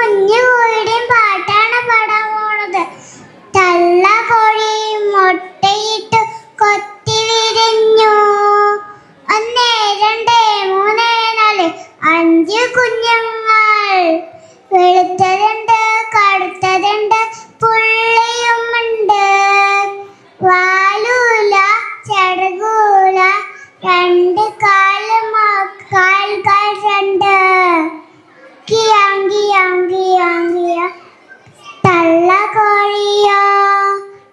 കുഞ്ഞു കോഴിയുടെയും പാട്ടാണ് പാടാൻ പോണത്. തള്ള കോഴി മുട്ടയിട്ട് കൊത്തി വിരിഞ്ഞു. 1 2 3 4 5 കുഞ്ഞുങ്ങൾ. വെളുത്തതുണ്ട്, കറുത്തതുണ്ട്, പുള്ളിയുമുണ്ട്. വാലൂല, ചെറുകൂല, 2 കാലുകൾ 2. കിയാങ് കിയാങ് കിയാങ് കിയാ തള്ള കോഴിയോ,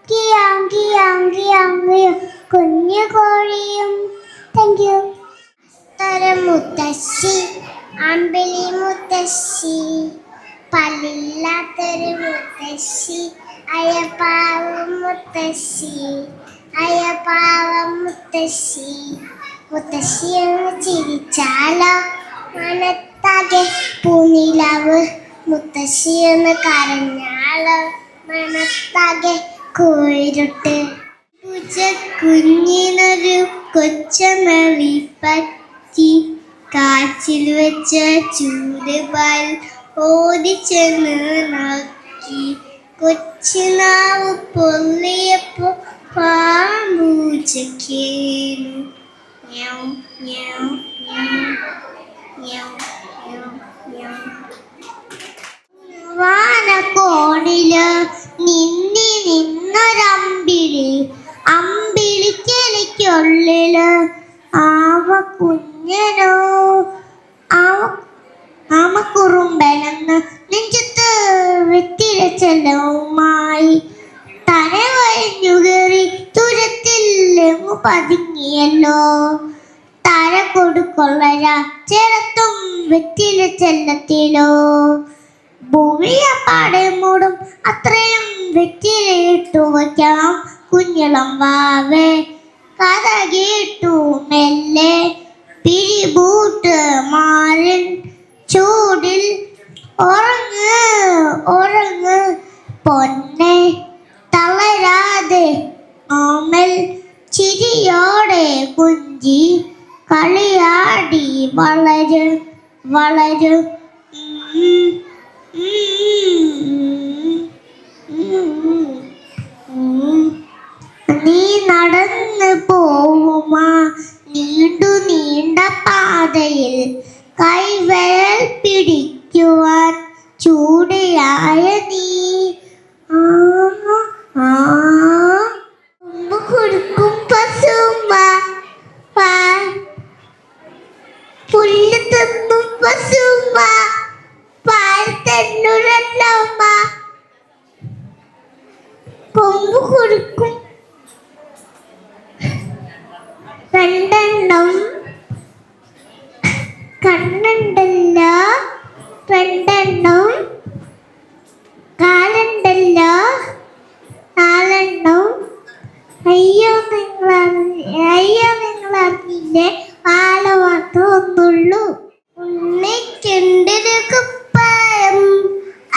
കിയാങ് കിയാങ് കിയാങ് കിയാ കുഞ്ഞു കോഴിയും. Thank you. മുത്തശ്ശി, അമ്പിളി മുത്തശ്ശി, പല്ലില്ലാത്തൊരു മുത്തശ്ശി, അയ്യപ്പാവം മുത്തശ്ശി, അയ്യപ്പാവം മുത്തശ്ശി. മുത്തശ്ശി എന്ന് ചിരിച്ചാലോ മനത്താകെ പൂനിലാവ്. മുത്തശ്ശി എന്ന് കരഞ്ഞാലോ മനത്താകെ കോഴിരുട്ട്. കുഞ്ഞിനൊരു കൊച്ചമറി പറ്റി, കാച്ചിൽ വെച്ച ചൂടുപാൽ ഓടിച്ചെന്ന് നോക്കി. കൊച്ചിനാവ് പൊള്ളിയപ്പോ പാമ്പൂച്ചക്കേനു. വാനക്കോണില് നിന്നൊരമ്പിളി, അമ്പിളിക്കെലിക്കുള്ളില് ആവ കുഞ്ഞനോ. ആമക്കുറുമ്പനെന്ന് നെഞ്ചത്ത് വെത്തിരച്ചെല്ലവുമായി തല കഴിഞ്ഞു കയറി തുരത്തില്ലെങ്ങു പതുങ്ങിയല്ലോ. തല കൊടുക്കൊള്ളര ചെലത്തും വെറ്റില ചെല്ലത്തിലോ. ഭൂമിയപ്പാടെ മൂടും അത്രയും വെറ്റിലയിട്ടു വയ്ക്കാം കുഞ്ഞിളം വാവേ. കഥ കേട്ടു മെല്ലെ പിരിബൂട്ട് മാരൻ ചൂടിൽ. ഉറങ്ങ് ഉറങ്ങ് പൊന്നെ തളരാതെ. ഓമൽ ചിരിയോടെ കുഞ്ചി കളിയാടി വളര് വളര്. നീ നടന്നു പോവുമാ നീണ്ട പാതയിൽ, കൈവിരൽ പിടിക്കുവാൻ ചൂടിയായ നീ. കൊടുക്കും പശുമ്മ, പുല്ല് തന്നും പശുമ്മ, പാൽ തന്നുരല്ലമ്മ. കൊമ്പ് കൊടുക്കും 2 കണ്ണുണ്ടല്ലോ, 2 കാലുണ്ടല്ലോ, 4. അയ്യോ നിങ്ങൾ അറിഞ്ഞില്ലേ, പാല മാത്രം ഒന്നുള്ളൂ. ഉണ്ണിക്കുണ്ടൊരു കുപ്പായം,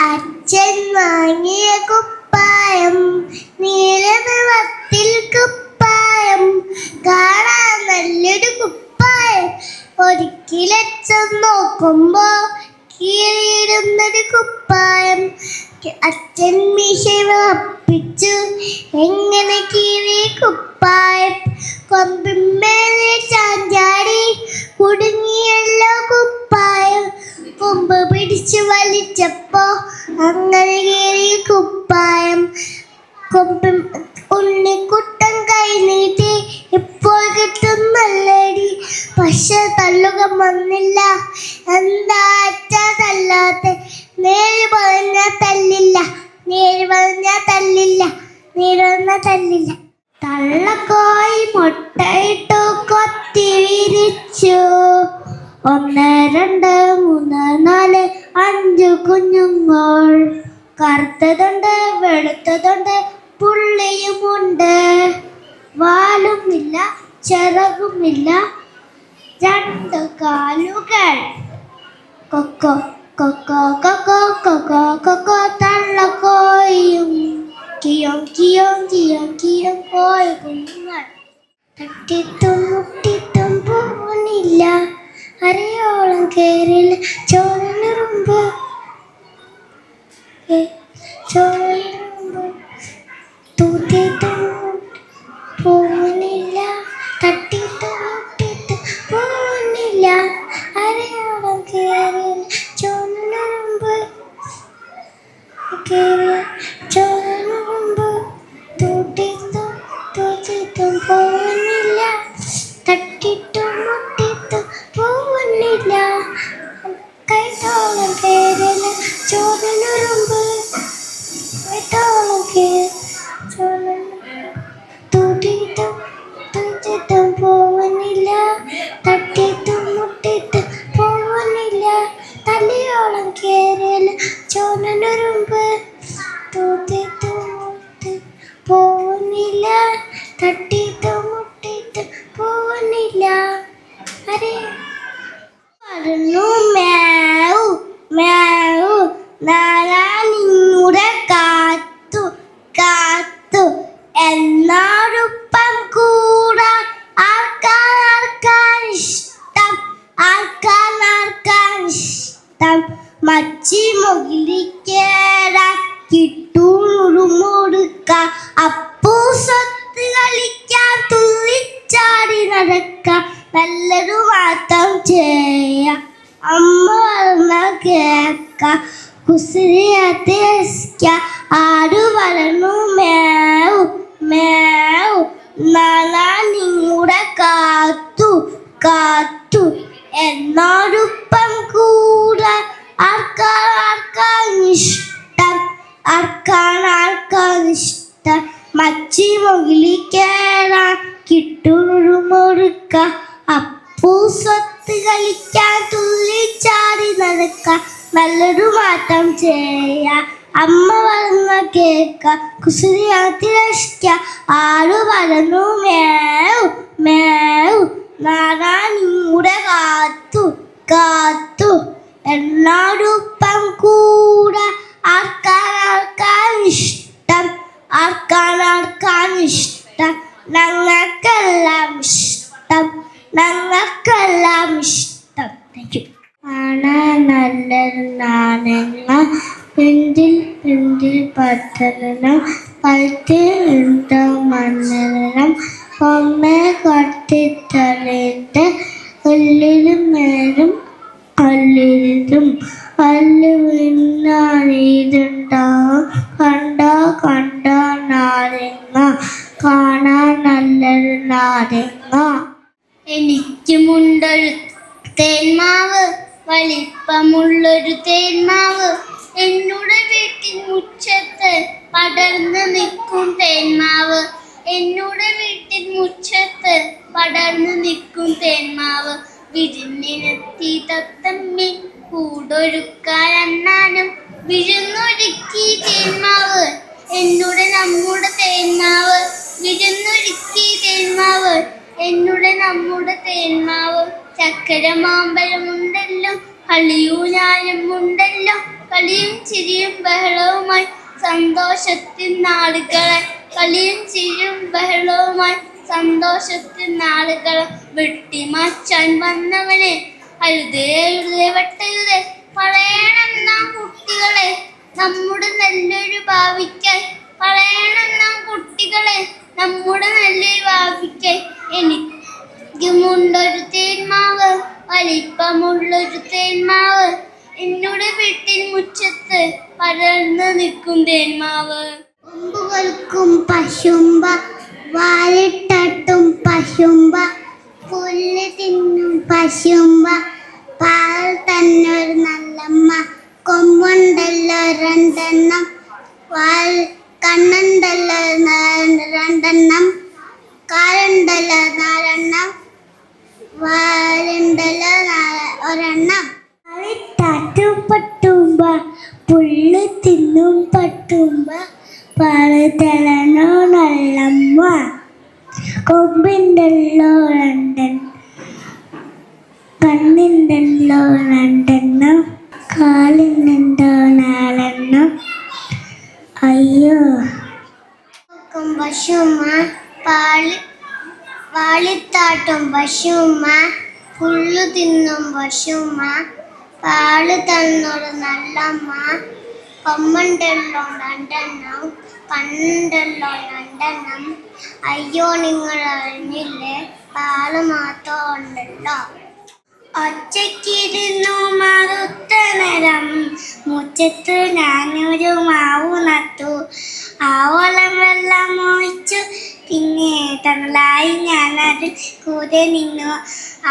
അച്ഛൻ വാങ്ങിയ കുപ്പായം, നീല നിറത്തിൽ കുപ്പായം, കാണാൻ നല്ലൊരു കുപ്പായം. ഒരിക്കലച്ഛൻ നോക്കുമ്പോ കീറിയിടുന്നൊരു കുപ്പായം. അച്ഛൻ മീശ വിറപ്പിച്ചു, എങ്ങനെ കീറിയ കുപ്പായം. കൊമ്പിന്മേലെ ചാഞ്ചാടി കുടുങ്ങിയല്ലോ കുപ്പായം. കൊമ്പ് പിടിച്ചു വലിച്ചപ്പോ അങ്ങനെ കീറിയ കുപ്പായം. ഉണ്ണിക്കുട്ടൻ കൈ നീട്ടി, ഇപ്പോൾ കിട്ടുന്നല്ലേടി. പക്ഷെ തല്ലുക വന്നില്ല. എന്താ അച്ഛാ തല്ലാത്തെ? നേര് പറഞ്ഞ തല്ലില്ല, നേര് പറഞ്ഞ തല്ലില്ല, നേര് പറഞ്ഞ തല്ലില്ല. തള്ളക്കോയി മുട്ടയിട്ടു കൊത്തി വിരിച്ചു. 1 2 3 4 5 കുഞ്ഞുങ്ങൾ. കറുത്തതുണ്ട്, വെളുത്തതുണ്ട്, പുള്ളിയുമുണ്ട്. വാലുമില്ല, ചിറകുമില്ല, 2 കാലുകൾ. കൊക്കോ കൊക്കോ കൊക്കോ കൊക്കോ കൊക്കോ തള്ളക്കോയും. കിയോം കിയോം കിയോം കിയോം കോഴി കുഞ്ഞുങ്ങൾ. തട്ടിട്ടും മുട്ടിട്ടും പോകുന്നില്ല, അരയോളം കേറില്ല ചോരനുറുമ്പ്. ചോരനുറുമ്പ് വെട്ടോളക്ക് തൂട്ടിട്ടും തൂറ്റിട്ടും പോകുന്നില്ല, തട്ടിയിട്ടും മുട്ടിട്ടും പോകുന്നില്ല, തല്ലിയോളം കേറിയല്ല ചോരനുറുമ്പ് തൂത്തിട്ടും മുട്ടി പോകുന്നില്ല, തട്ടിയിട്ടും മുട്ടിട്ടും പോകുന്നില്ല. അരെ പറഞ്ഞു മേവു മേവു നാനാ നിങ്ങളുടെ കാത്തു കാത്തു എന്നോടൊപ്പം കൂടാൻ ആർക്കാൻ ഇഷ്ടം, ആർക്കാൻ ഇഷ്ടം. മച്ചി മുകിലിക്കേറാൻ കിട്ടൂറുമൊടുക്ക അപ്പൂ സ്വത്ത് കളിക്കാൻ തുള്ളിച്ചാടി നടക്കാം, നല്ലൊരു മാറ്റം ചെയ്യാം അമ്മ പറഞ്ഞ കേക്ക കുസൃതിയാസ്ക. ആട് പറഞ്ഞു മേവു മേവു നാനാ നിങ്ങളുടെ കാത്തു കാത്തു എന്നോടൊപ്പം കൂടാൻ ആർക്കാൻ ഇഷ്ടം, ആർക്കാൻ ഇഷ്ടം. മച്ചി മുകിലി കേറാൻ കിട്ടുറുമൊടുക്ക അപ്പൂ സ്വത്ത് കളിക്കാൻ തുള്ളിച്ചാടി നടക്കാം, നല്ലൊരു മാറ്റം ചെയ്യാം അമ്മ പറഞ്ഞ കേക്ക കുസൃതിയാസ്ക. ആട് പറഞ്ഞു മേവു മേവു നാനാ നിങ്ങളുടെ കാത്തു കാത്തു എന്നോടൊപ്പം കൂടെ ആർക്കാൻ ഇഷ്ടം, ആർക്കാൻ ഇഷ്ടം. ഞങ്ങൾക്കെല്ലാം ഇഷ്ടം, ഞങ്ങൾക്കെല്ലാം ഇഷ്ടം. Thank you. കാണാൻ നല്ലൊരു നാണയങ്ങ പെന്തിൽ പെന്തിൽ പത്തരണം കഴുത്തിൽ എന്തോ മണ്ണരണം കൊമ്മെ കൊട്ടിത്തളിയിട്ട് ഉള്ളിലും മേലും കല്ലിലും കല്ല് വീണാണിതുണ്ടാവും കണ്ടോ കണ്ടോ നാരങ്ങ കാണാൻ നല്ലൊരു നാരങ്ങ. എനിക്കുമുണ്ടൊരു തേന്മാവ് വലിപ്പമുള്ളൊരു തേന്മാവ്, എന്നോട് വീട്ടിൻ മുറ്റത്ത് പടർന്നു നിൽക്കും തേന്മാവ്, എന്നോട് വീട്ടിൻ മുറ്റത്ത് പടർന്നു നിൽക്കും തേന്മാവ്. വിരുന്നിനെത്തി തത്തമ്മി കൂടൊരുക്കാൻ അണ്ണാനും വിരുന്നൊരുക്കി തേന്മാവ്, എന്നോട് നമ്മുടെ തേന്മാവ് വിരുന്നൊരുക്കി തേന്മാവ്, എന്നോട് നമ്മുടെ തേന്മാവ്. ചക്കര മാമ്പഴമുണ്ടല്ലോ കളിയൂഞ്ഞാലും ഉണ്ടല്ലോ, കളിയും ചിരിയും ബഹളവുമായി സന്തോഷത്തിൻ നാളുകളെ, കളിയും ചിരിയും ബഹളവുമായി സന്തോഷത്തിൻ നാളുകൾ. വെട്ടിമാറ്റാൻ വന്നവനെ അരുതേ അരുതേ വെട്ടരുതേ, കളയണം നാം കുട്ടികളെ നമ്മുടെ നല്ലൊരു ഭാവിക്കായി, കളയണം നാം കുട്ടികളെ നമ്മുടെ നല്ലൊരു ഭാവിക്കായി. എനിക്കുമുണ്ടൊരു തേന്മാവ് വലിപ്പമുള്ളൊരു തേന്മാവ്, എന്നോട് വീട്ടിൻ മുറ്റത്ത് പടർന്നു നിൽക്കും തേന്മാവ്. കൊമ്പുകൾക്കും പശുമ്പ വാലിട്ടട്ടും പശുമ്പ, പുല്ല് തിന്നും പശുമ്പ പാൽ തന്നൊരു നല്ലമ്മ. കൊമ്പുണ്ടല്ലോ രണ്ടെണ്ണം വാൽ കണ്ണുണ്ടല്ലോ രണ്ടെണ്ണം, കാലുണ്ടല്ലോ നാലെണ്ണം വാലുണ്ടല്ലോ ഒരെണ്ണം. വാലിട്ടാട്ടും പട്ടുമ്പ പുല്ല് തിന്നും പട്ടുമ്പ പാല് തരണോ നല്ലമ്മ. കൊമ്പുണ്ടല്ലോ രണ്ടെണ്ണം കണ്ണുണ്ടല്ലോ രണ്ടെണ്ണം കാലുണ്ടോ നാലെണ്ണം. അയ്യോ പശുമ്മ വാലിത്താട്ടും പശുമ്മ പുല്ലു തിന്നും പശുമ്മ പാല് തന്നൊരു നല്ലമ്മ. കൊമ്പുണ്ടല്ലോ രണ്ടെണ്ണം കണ്ണുണ്ടല്ലോ രണ്ടെണ്ണം, അയ്യോ നിങ്ങൾ അറിഞ്ഞില്ലേ പാല് മാത്രം ഉണ്ടല്ലോ. ഒറ്റയ്ക്കിരുന്നു മറുത്ത നേരം മുറ്റത്ത് ഞാനൊരു മാവു നട്ടു, ആവോളം വെള്ളം ഒഴിച്ചു പിന്നെ തണലായി ഞാനതിൽ കൂടെ നിന്നു.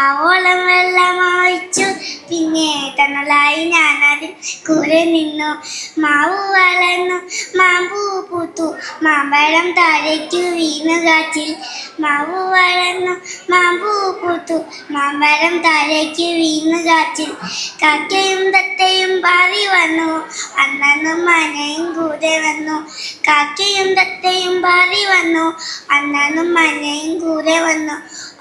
ആവോളം വെള്ളമൊഴിച്ചു, പിന്നെ തണലായി ഞാനതിൽ കൂടെ നിന്നു. മാവു വളർന്നു, മാമ്പൂ പൂത്തു, മാമ്പഴം താഴേക്കു വീണു കാറ്റിൽ. മാവു വളർന്നു, മാമ്പൂ പൂത്തു, മാമ്പഴം താഴേക്കു വീണു കാറ്റിൽ. കാക്കയും തത്തയും പാറി വന്നു, അണ്ണനും മനയും കൂടെ വന്നു. കാക്കയും തത്തയും പാറി വന്നു, അണ്ണനും മനയും കൂടെ വന്നു.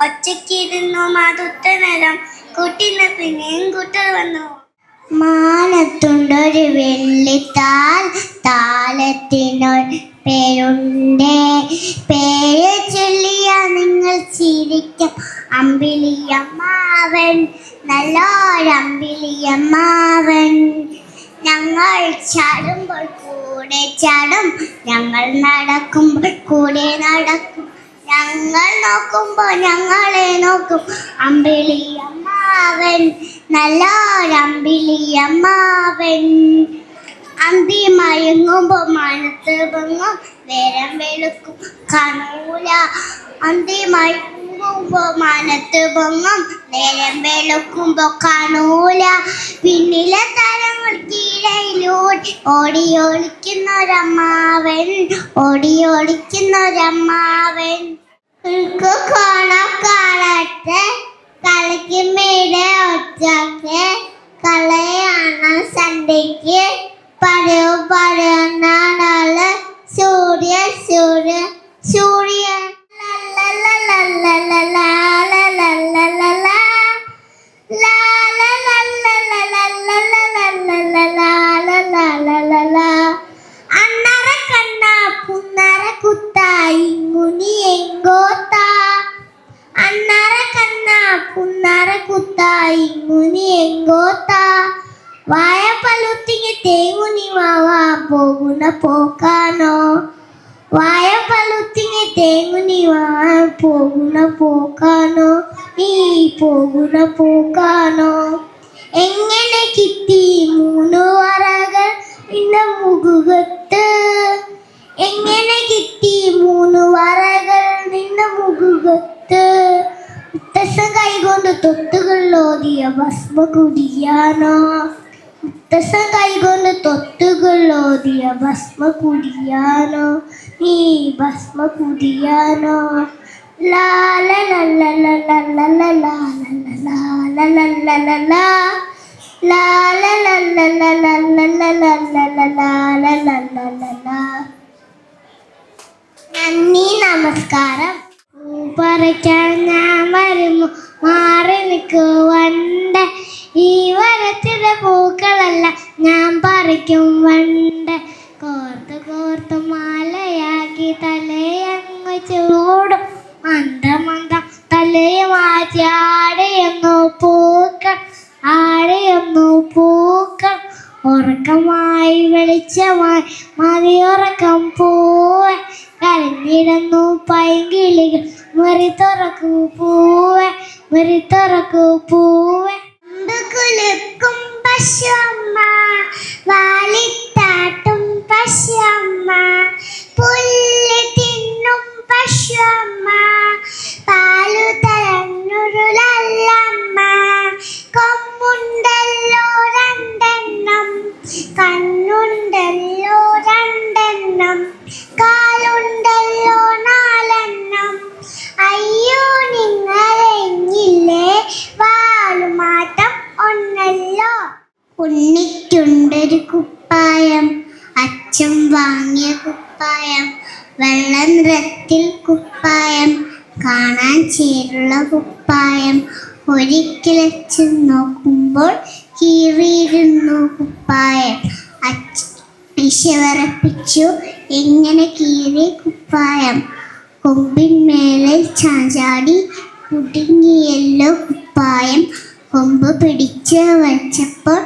ഒറ്റയ്ക്കിരുന്നു മാതുത്ത നേരം, കൂട്ടിന് പിന്നെയും കൂട്ടർ വന്നു. മാനത്തുണ്ടൊരു വെള്ളിത്താൽ, താലത്തിനൊരു പേരുണ്ടേ. പേര് ചൊല്ലിയ നിങ്ങൾ ചിരിക്കും. അമ്പിളിയമ്മാവൻ, നല്ലൊരമ്പിളിയമ്മാവൻ. ഞങ്ങൾ ചാടുമ്പോൾ കൂടെ ചാടും, ഞങ്ങൾ നടക്കുമ്പോൾ കൂടെ നടക്കും. ഞങ്ങൾ നോക്കുമ്പോൾ ഞങ്ങളെ നോക്കും. അമ്പിളിയമ്മാവൻ, നല്ലൊരമ്പിളിയമ്മാവൻ. അന്തി മയങ്ങുമ്പോൾ മനത്ത് പൊങ്ങും, നേരം വെളുക്കും കാണൂല. അന്തി മയങ്ങുമ്പോൾ മനത്ത് പൊങ്ങും, നേരം വെളുക്കുമ്പോൾ കാണൂല. പിന്നിലെ തരങ്ങൾക്കിടയിലൂടെ ഓടി ഒളിക്കുന്നൊരമ്മാവൻ, ഓടി ഒളിക്കുന്നൊരമ്മാവൻ. കാണട്ടെ കളിക്ക് മീടെ ഒറ്റക്ക്, കളയാണ് സന്ധ്യക്ക് പറയുന്നാള് സൂര്യ സൂര്യ സൂര്യ. അണ്ണറ കണ്ണ പുന്നറ കുത്തായി മുനി എങ്കോത്താ. അണ്ണറ കണ്ണ പുന്നറ കുത്തായി മുനി എങ്കോത്താ. വായ പലുത്തിങ്ങി തേങ്ങുനി വാവാ പോകുന്ന പോക്കാനോ. വായ പലുത്തിങ്ങി തേങ്ങുനി വാവാ പോകുന്ന പോക്കാനോ, നീ പോകുന്ന പോക്കാനോ. എങ്ങനെ കിട്ടി 3 വരകൾ നിന്റെ മുഖത്ത്? എങ്ങനെ കിട്ടി 3 വരകൾ നിന്റെ മുഖത്ത്? മുത്തശ്ശൻ കൈകൊണ്ട് തൊട്ടുകളോതിയ ഭസ്മ കുടിയാനോ. മുത്തശ്ശൻ കൈകൊണ്ട് തൊട്ടുകളോതിയ ഭസ്മ കുടിയാനോ, നീ ഭസ്മ കുടിയാനോ. നന്ദി, നമസ്കാരം. പറിക്കാൻ ഞാൻ വരുമ്പോ മാറി നിൽക്കുവണ്ട. ഈ വരത്തിലെ പൂക്കളല്ല ഞാൻ പറിക്കും വണ്ട്. കോർത്ത് കോർത്ത് മാലയാക്കി തലയങ്ങ് ചൂടും. മന്ദമന്ദം തലയെ മാറ്റി ആടെയൊന്നു പൂക്കൾ, ആടെയൊന്നു പൂക്കൾ. ഉറക്കമായി വെളിച്ചമായി മതിയുറക്കം പൂവെ. കരഞ്ഞിടുന്നു പൈങ്കിളികൾ മുറി തുറക്കൂ പൂവെ, മുറി തുറക്കൂ പൂവെ. കുലുക്കും പശുവമ്മ, വാലിത്താട്ടും പശുവമ്മ, പുല്ല് തിന്നും പശുവമ്മ, പാലു തരഞ്ഞുരുളല്ലമ്മ. കൊമ്പുണ്ടല്ലോ 2 കണ്ണുണ്ടല്ലോ 2, കാലുണ്ടല്ലോ 4. അയ്യോ നിങ്ങളെങ്ങില്ലേ വാളുമാട്ടം ഒന്നല്ലോ. ഉണ്ണിക്കുണ്ടൊരു കുപ്പായം, അച്ഛൻ വാങ്ങിയ കുപ്പായം. വെള്ള നിറത്തിൽ കുപ്പായം, കാണാൻ ചേരുള്ള കുപ്പായം. ഒരിക്കലച്ഛൻ നോക്കുമ്പോൾ കീറിയിരുന്നു കുപ്പായം. വിഷവറപ്പിച്ചു എങ്ങനെ കീറി കുപ്പായം. കൊമ്പിന്മേലെ ചാഞ്ചാടി കുടുങ്ങിയല്ലോ കുപ്പായം. കൊമ്പ് പിടിച്ച് വലിച്ചപ്പോൾ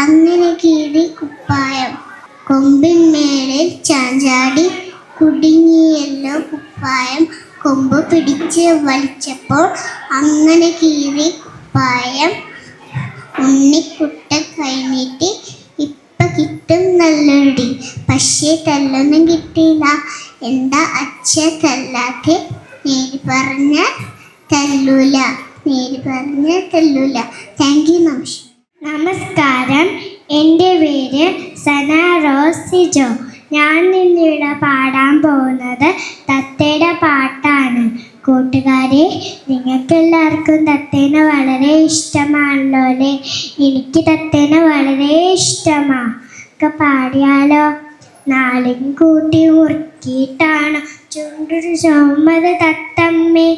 അങ്ങനെ കീറി കുപ്പായം. കൊമ്പിന്മേലെ ചാഞ്ചാടി കുടുങ്ങിയല്ലോ കുപ്പായം. കൊമ്പ് പിടിച്ച് വലിച്ചപ്പോൾ അങ്ങനെ കീറി കുപ്പായം. ഉണ്ണിക്കുട്ട കൈനീട്ടി ഇപ്പ കിട്ടും നല്ലൊടി, പക്ഷേ തല്ലൊന്നും കിട്ടിയില്ല. എന്താ അച്ഛ തല്ലാത്തെ? നേര് പറഞ്ഞ തല്ലൂല. നേര് പറഞ്ഞാൽ തെല്ലൂല. താങ്ക് യു നമസ്കാരം. നമസ്കാരം, എൻ്റെ പേര് സന റോസ് സിജോ. ഞാൻ ഇന്നിവിടെ പാടാൻ പോകുന്നത് തത്തയുടെ പാട്ടാണ്. കൂട്ടുകാരെ, നിങ്ങൾക്കെല്ലാവർക്കും തത്തേനെ വളരെ ഇഷ്ടമാണല്ലോ അല്ലേ? എനിക്ക് തത്തേനെ വളരെ ഇഷ്ടമാണ്. ഒക്കെ പാടിയാലോ? നാളും കൂട്ടി മുറുക്കിയിട്ടാണ് ചുണ്ടൊരു ചുമത് തത്തമ്മേ,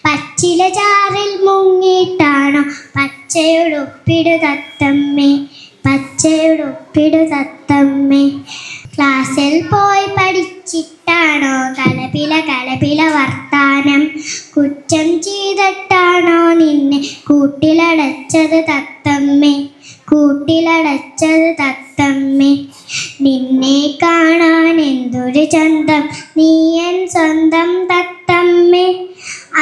പച്ചില ചാറിൽ മുങ്ങിയിട്ടാണോ പച്ചയുടുപ്പിടു തത്തമ്മേ, പച്ചയുടുപ്പിടു തത്തമ്മേ. ക്ലാസ്സിൽ പോയി പഠിച്ചിട്ടാണോ കലപില വർത്താനം, കുറ്റം ചെയ്തിട്ടാണോ നിന്നെ കൂട്ടിലടച്ചത് തത്തമ്മേ, കൂട്ടിലടച്ചത് തത്തമ്മേ. നിന്നെ കാണാൻ എന്തൊരു ചന്തം, നീയൻ സ്വന്തം തത്തമ്മേ.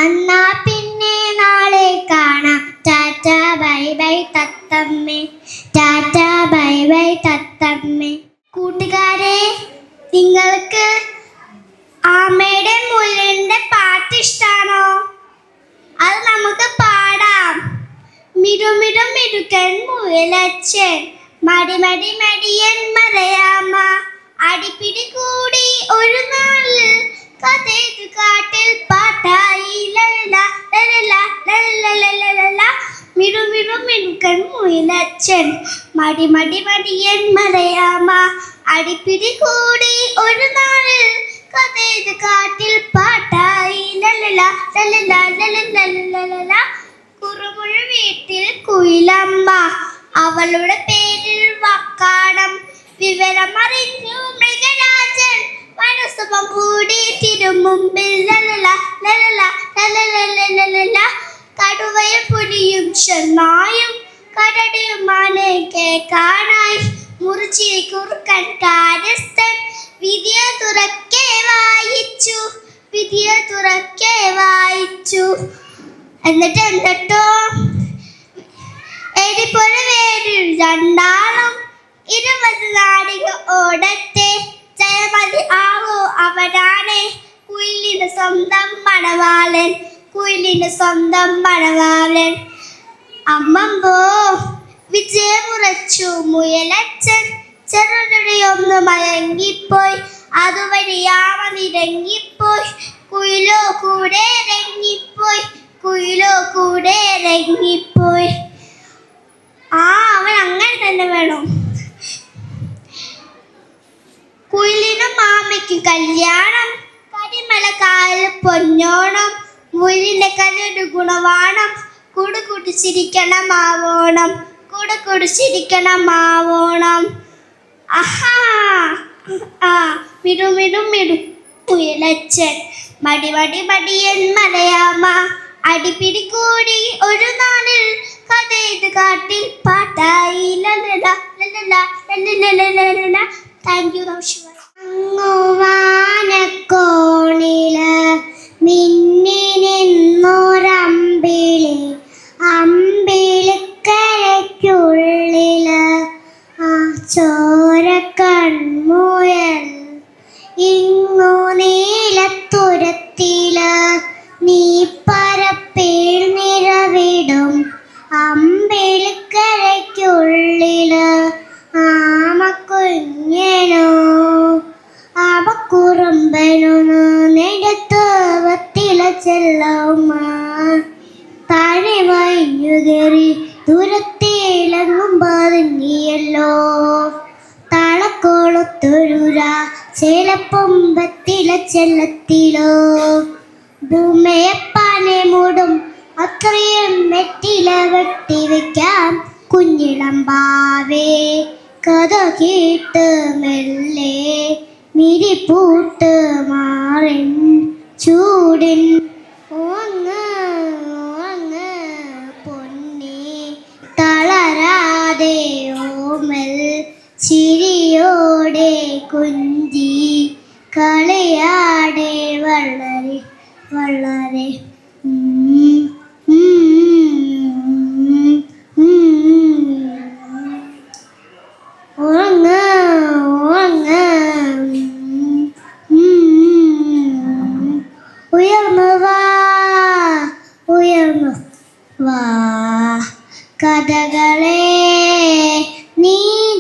അന്നാ പിന്നെ നാളെ കാണാം, ടാറ്റ ബൈ ബൈ തത്തമ്മേ, ടാറ്റ ബൈ ബൈ തത്തമ്മേ. കൂട്ടുകാരെ, നിങ്ങൾക്ക് ആമയുടെ മുയലിൻ്റെ പാട്ട് ഇഷ്ടാണോ? അത് നമുക്ക് പാടാം. മിടുമിടും മിടുക്കൻ മുയലച്ഛൻ, മടിയൻ മലയാമ്മ, അടിപിടി കൂടി ഒരു നാളിൽ കഥേതു കാട്ടിൽ പാട്ടായി ലലല ലലല ലലല. മിടുമിടും മിടുക്കൻ മുയലച്ഛൻ, മടിയൻ മലയാമ്മ, അടിപിടി കൂടി ഒരു നാളിൽ കഥേതു കാട്ടിൽ പാട്ടായി ലലല ലലല ലലല. കുറുമുഴ വീട്ടിൽ കുയിലമ്മ, അവളുടെ പേരിൽ വക്കാടം, വിവരമറിഞ്ഞു മൃഗരാജൻ, മനസ്സുമം കൂടി തിരുമുമ്പിൽ ലലല ലലല ലലല. കടുവയും പുലിയും ചെന്നായും കരടിയും ആനയെ കാണായി, മുറിച്ചി കുറുക്കൻ കാര്യസ്ഥൻ, വിധിയെ തുറക്കെ വായിച്ചു, വിധിയെ തുറക്കെ വായിച്ചു. എന്നിട്ടോ എരിപ്പൊരു വേരിൽ രണ്ടാളും 20 നാടിക ഓടത്തെ, ജയമതി ആവോ അവരാണ് കുയിലിന് സ്വന്തം മണവാളൻ, കുയിലിന് സ്വന്തം മണവാളൻ. അമ്മമ്പോ വിജയമുറച്ചു മുയലച്ഛൻ, ചെറുതൊന്ന് മയങ്ങിപ്പോയി, അതുവഴി ആമ നിരങ്ങിപ്പോയി, കുയിലോ കൂടെ ഇറങ്ങിപ്പോയി, കുയിലോ കൂടെ ഇറങ്ങിപ്പോയി. അവൻ അങ്ങനെ തന്നെ വേണം. കുയിലിനും മാമയ്ക്കും കല്യാണം, കരിമലക്കായൽ പൊന്നോണം, മുയിലിന്റെ കലൊരു ഗുണവാണം, കുടുകൂട്ടി ചിരിക്കണം മാവോണം, കുടുകൂടി ചിരിക്കണം മാവോണം. മിടുമിടും മിടു മുയലച്ഛൻ, മടിയൻ മലയാമ്മ, അടിപിടി കൂടി ഒരു നാളിൽ കഥേത് കാട്ടിൽ പാട്ടായി ലലല ലലല ലലല. താങ്ക് യു നമസ്കാരം. അങ്ങുവാനക്കോണില് മിന്നി നിന്നൊരമ്പിളി, അമ്പിളിക്കരയ്ക്കുള്ളില് ആ ചോരക്കൺമുയൽ, ഇങ്ങു നീലത്തുരത്തില് നീ പരപ്പിൽ നിറവിടും, അമ്പിളിക്കരയ്ക്കുള്ളില് ആമക്കുഞ്ഞനോ ആമക്കുറുമ്പനൊന്ന് നെടുത്തുവത്തില ചെല്ലമ്മ, താഴെ വൈഞ്ഞുകേറി ദൂരത്തിലങ്ങും പതുങ്ങിയല്ലോ, താളക്കോളത്തൊരുര ചേലപ്പൊമ്പത്തില ചെല്ലത്തിലോ, ഭൂമയപ്പാനെ മൂടും അത്രയും വെറ്റില വെട്ടി വെക്കാം, കുഞ്ഞിളമ്പാവേ കഥ കേട്ട് മെല്ലെ മിരിപ്പൂട്ട് മാറിൻ ചൂടിൻ, ഓങ്ങ് പൊന്നി തളരാതെ ഓമൽ ചിരിയോടെ കുഞ്ചി കളിയാടെ വളരെ വളരെ.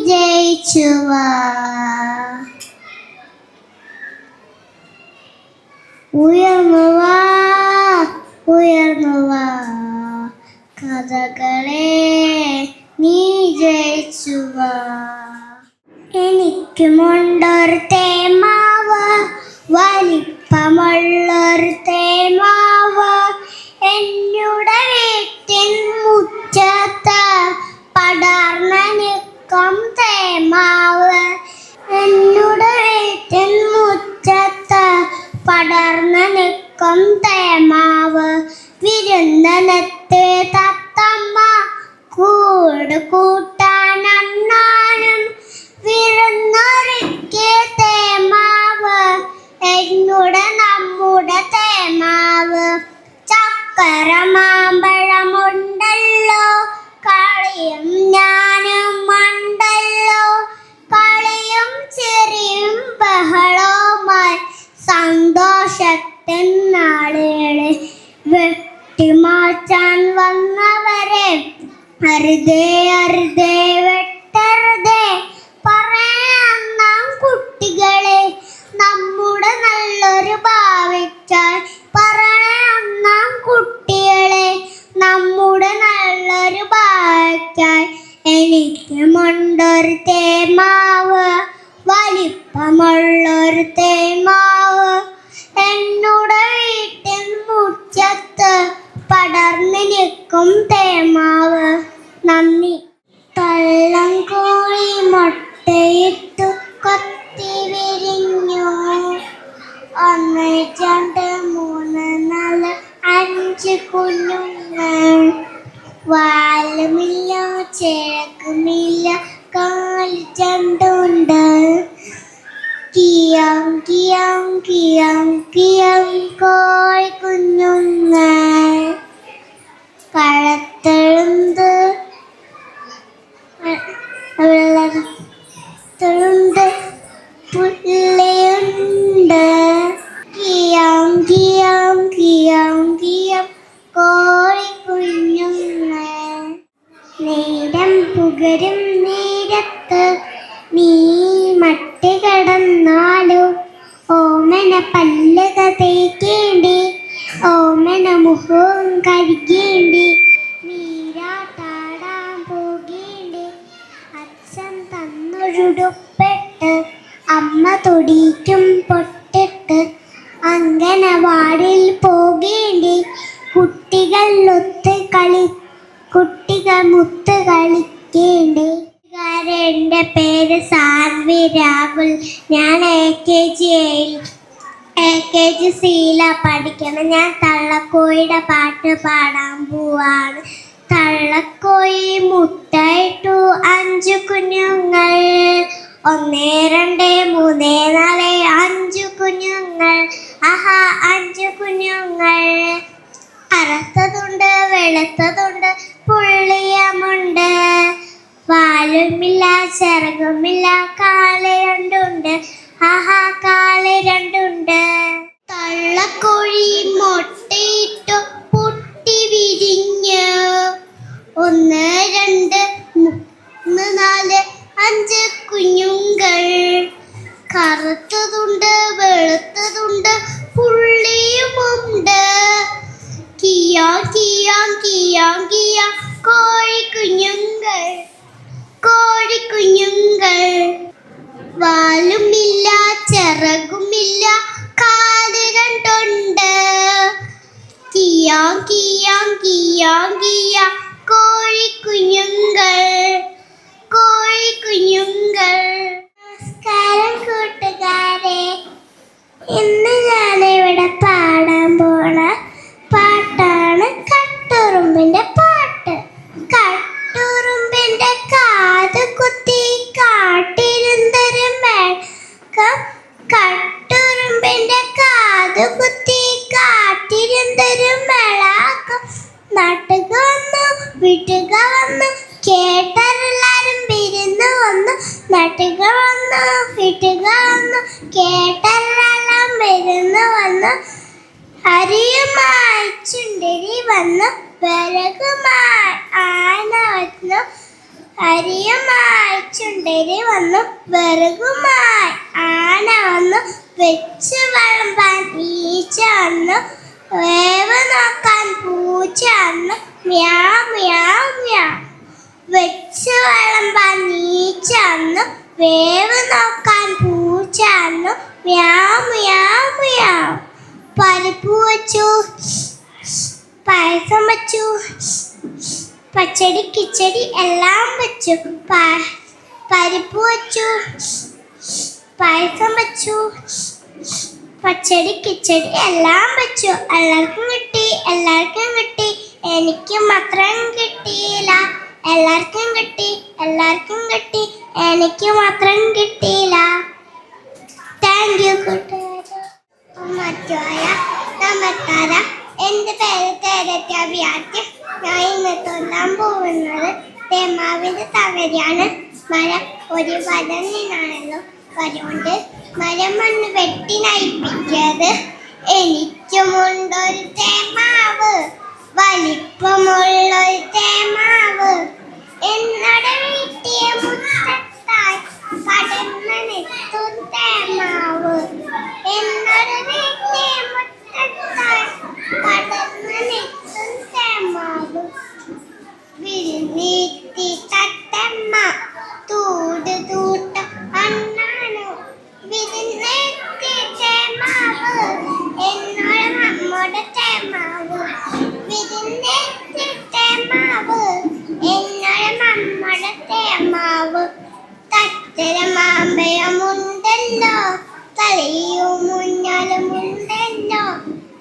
ജയിച്ചു വാ. ഉയർന്നു വാ, ഉയർന്നു വാ, കഥകളെ നീ ജയിച്ചു വാ. എനിക്കുമുണ്ടൊരു തേമാവ്, വലിപ്പമുള്ളൊരു തേമാവ്, എന്നുടെ വീട്ടിൻ മുറ്റത്ത് പടർന്ന് നിൽക്കും തേമാവ്. എന്നുടെ വീട്ടിൻ മുറ്റത്ത് പടർന്ന് നിൽക്കും തേമാവ്. വിരുന്നനത്തെ തത്തമ്മ കൂട് കൂട്ടാൻ അണ്ണാനും വിരുന്നൊരുക്കിയ തേമാവ്, എന്നുടെ നമ്മുടെ തേമാവ്. ചക്കര മാമ്പഴമുണ്ടല്ലോ, കളിയും ഞാനും ഉണ്ടല്ലോ, കളിയും ചെറിയും ബഹളവുമായി സന്തോഷത്തിൻ നാളുകളെ വെട്ടിമാറ്റാൻ വന്നവരെ അരുതേ അരുതേ വെട്ടരുതേ പറയാം നാം കുട്ടികളെ. നമ്മുടെ നല്ലൊരു ഭാവിക്കായി പറയാം നാം കുട്ടികളെ, നമ്മുടെ നല്ലൊരു ഭാവിക്കായി. എനിക്കുമുണ്ടൊരു തേമാവ്, വലിപ്പമുള്ളൊരു തേമാവ്, എന്നുടെ വീട്ടിൻ മുറ്റത്ത് പടർന്നു നിൽക്കും തേമാവ്. നന്ദി. കള്ളം കോഴി മുട്ടയിട്ടു കൊത്തി വിരിഞ്ഞു, 1 2 3 4 5 കുഞ്ഞുങ്ങൾ. വാലുമില്ല ചിറകുമില്ല കാല് രണ്ടുണ്ട്. കിയം കിയം കിയം കിയം കോഴി കുഞ്ഞുങ്ങൾ. കളത്തെഴുന്ത് വെള്ളത്തുണ്ട് പുള്ളിയുണ്ട്. കിയം കിയം കിയം കിയം കോഴി കുഞ്ഞുങ്ങൾ. നേരം പുകരും നേരത്ത് നീ മട്ടി കിടന്നാലോ, ഓമന പല്ലുക തേക്കേണ്ടി, ഓമന മുഖവും കഴുകേണ്ടി, നീരാട്ടാടാൻ പോകേണ്ടി. അച്ഛൻ തന്നൊരുടുപ്പെട്ട് അമ്മ തൊടിക്കും പൊട്ടിട്ട് അങ്കനവാടിൽ പോകേണ്ടി. കുട്ടികൾ മുത്ത് കളിക്കേണ്ടി. എൻ്റെ പേര് സാൻവി രാഹുൽ. ഞാൻ AKG സീല പഠിക്കണം. ഞാൻ തള്ളക്കോഴിയുടെ പാട്ട് പാടാൻ പോവാണ്. തള്ളക്കോഴി മുട്ടയിട്ടു 5 കുഞ്ഞുങ്ങൾ. 1 2 3 4 5 കുഞ്ഞുങ്ങൾ. ആഹാ 5 കുഞ്ഞുങ്ങൾ. കറുത്തതുണ്ട് വെളുത്തതുണ്ട് പുള്ളിയമുണ്ട്. വാലുമില്ല ചിറകുമില്ല കാല് രണ്ടുണ്ട്. ആഹാ കാല് രണ്ടുണ്ട്. തള്ളക്കോഴി മുട്ടയിട്ടു പൊട്ടി വിരിഞ്ഞു. 1 2 3 4 5 കുഞ്ഞുങ്ങൾ. കറുത്തതുണ്ട് വെളുത്തതുണ്ട് പുള്ളിയുമുണ്ട്. കിയാ കിയാ കിയാ കിയാ കോഴിക്കുഞ്ഞുങ്ങൾ. കോഴിക്കുഞ്ഞുങ്ങൾ. വാലുമില്ല ചിറകുമില്ല കാല് രണ്ടുണ്ട്. കിയാ കിയാ കിയാ കിയാ കോഴിക്കുഞ്ഞുങ്ങൾ. കോഴിക്കുഞ്ഞുങ്ങൾ. നമസ്കാരം കൂട്ടുകാരെ. ഇന്ന് ഞാനിവിടെ പാടാൻ പോണ പാട്ടാണ് കട്ടുറുമ്പിന്റെ പാട്ട്. കട്ടുറുമ്പിന്റെ കാത് കുത്തി കാട്ടിരുന്നൊരു മേഘം. കട്ടുറുമ്പിന്റെ കാത് കുത്തി കാട്ടിരുന്നൊരു മേളാക്കം. നാട്ടുക വന്നു വീട്ടുക വന്നു കേട്ടരെല്ലാരും വിരുന്ന് വന്നു. നാട്ടുക വന്നു വീട്ടുക വന്നു കേട്ടരെല്ലാം വിരുന്ന് വന്നു. അരിയുമായി ചുണ്ടരി വന്നു, വിറകുമായി ആന വന്നു, അരിയുമായി ചുണ്ടരി വന്നു വെറുകുമായി ആന വന്നു വെച്ച് വിളമ്പാൻ ഈച്ച വന്നു വേവ് നോക്കാൻ പൂച്ച വന്നു മ്യാവ് മ്യാവ് മ്യാവ് വെച്ച് വിളമ്പാൻ ഈച്ച വന്നു വേവ് നോക്കാൻ പൂച്ച വന്നു മ്യാവ് മ്യാവ് മ്യാവ് പരിപ്പ് വച്ചു പായസം വച്ചു പച്ചടി കിച്ചടി എല്ലാം വെച്ചു പരിപ്പ് വച്ചു പായസം വച്ചു പച്ചടി കിച്ചടി എല്ലാം വെച്ചു എല്ലാവർക്കും കിട്ടി എനിക്ക് മാത്രം കിട്ടിയില്ല എല്ലാവർക്കും കിട്ടി എനിക്ക് മാത്രം കിട്ടിയില്ല. താങ്ക് യു കൂട്ടുകാരെ. നമസ്കാരം. എൻ്റെ പേര് തേരക്കാവ്യാറ്റ്. ഞാൻ ഇന്ന് തൊല്ലാൻ പോകുന്നത് തേമാവിൻ്റെ തകരയാണ്. മരം ഒരു വരനാണല്ലോ, അതുകൊണ്ട് മരം ഒന്ന് വെട്ടി നയിപ്പിച്ചത്. എനിക്കുമുണ്ടൊരു തേമാവ്, വലിപ്പമുള്ളൊരു തേമാവ്. എന്നോട് വീട്ടിയ മുറ്റത്തായി പടർന്നെത്തും തേമാവ്. എന്നോട് വീട്ടിയ മുറ്റത്തായി പടർന്നെത്തും തേമാവ്. വിരുന്നീത്തി തട്ടമ്മ തൂട് തൂട്ട അണ്ണാനോ. വിരുന്നേത്തി തേമാവ് എന്നോട് നമ്മുടെ തേമാവ്. വിരുന്നേത്തി തേമാവ് എന്നോട് നമ്മുടെ തേമാവ്. തത്തര മാമ്പഴമുണ്ടല്ലോ, തളിയും മുഞ്ഞാലുമുണ്ടല്ലോ.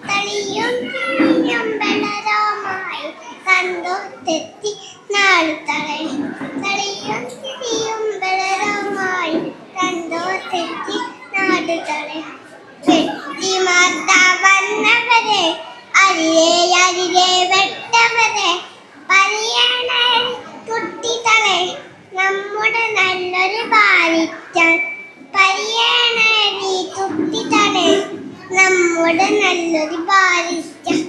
തളിയും തിരിയും വെള്ളരമായി കണ്ടോത്തെത്തി നാളു തളയും. തളിയും തിരിയും വെള്ളരമായി കണ്ടോത്തെത്തി നാടു തളയും. വെട്ടിമാർത്ത വന്നവരെ അരിരെ വെട്ടവരെ പരിയണേ കുട്ടികളെ നമ്മുടെ നല്ലൊരു ബാലിറ്റാൻ. പരിയണേ നീ കുട്ടികളെ നമ്മുടെ നല്ലൊരു ബാലിറ്റാൻ.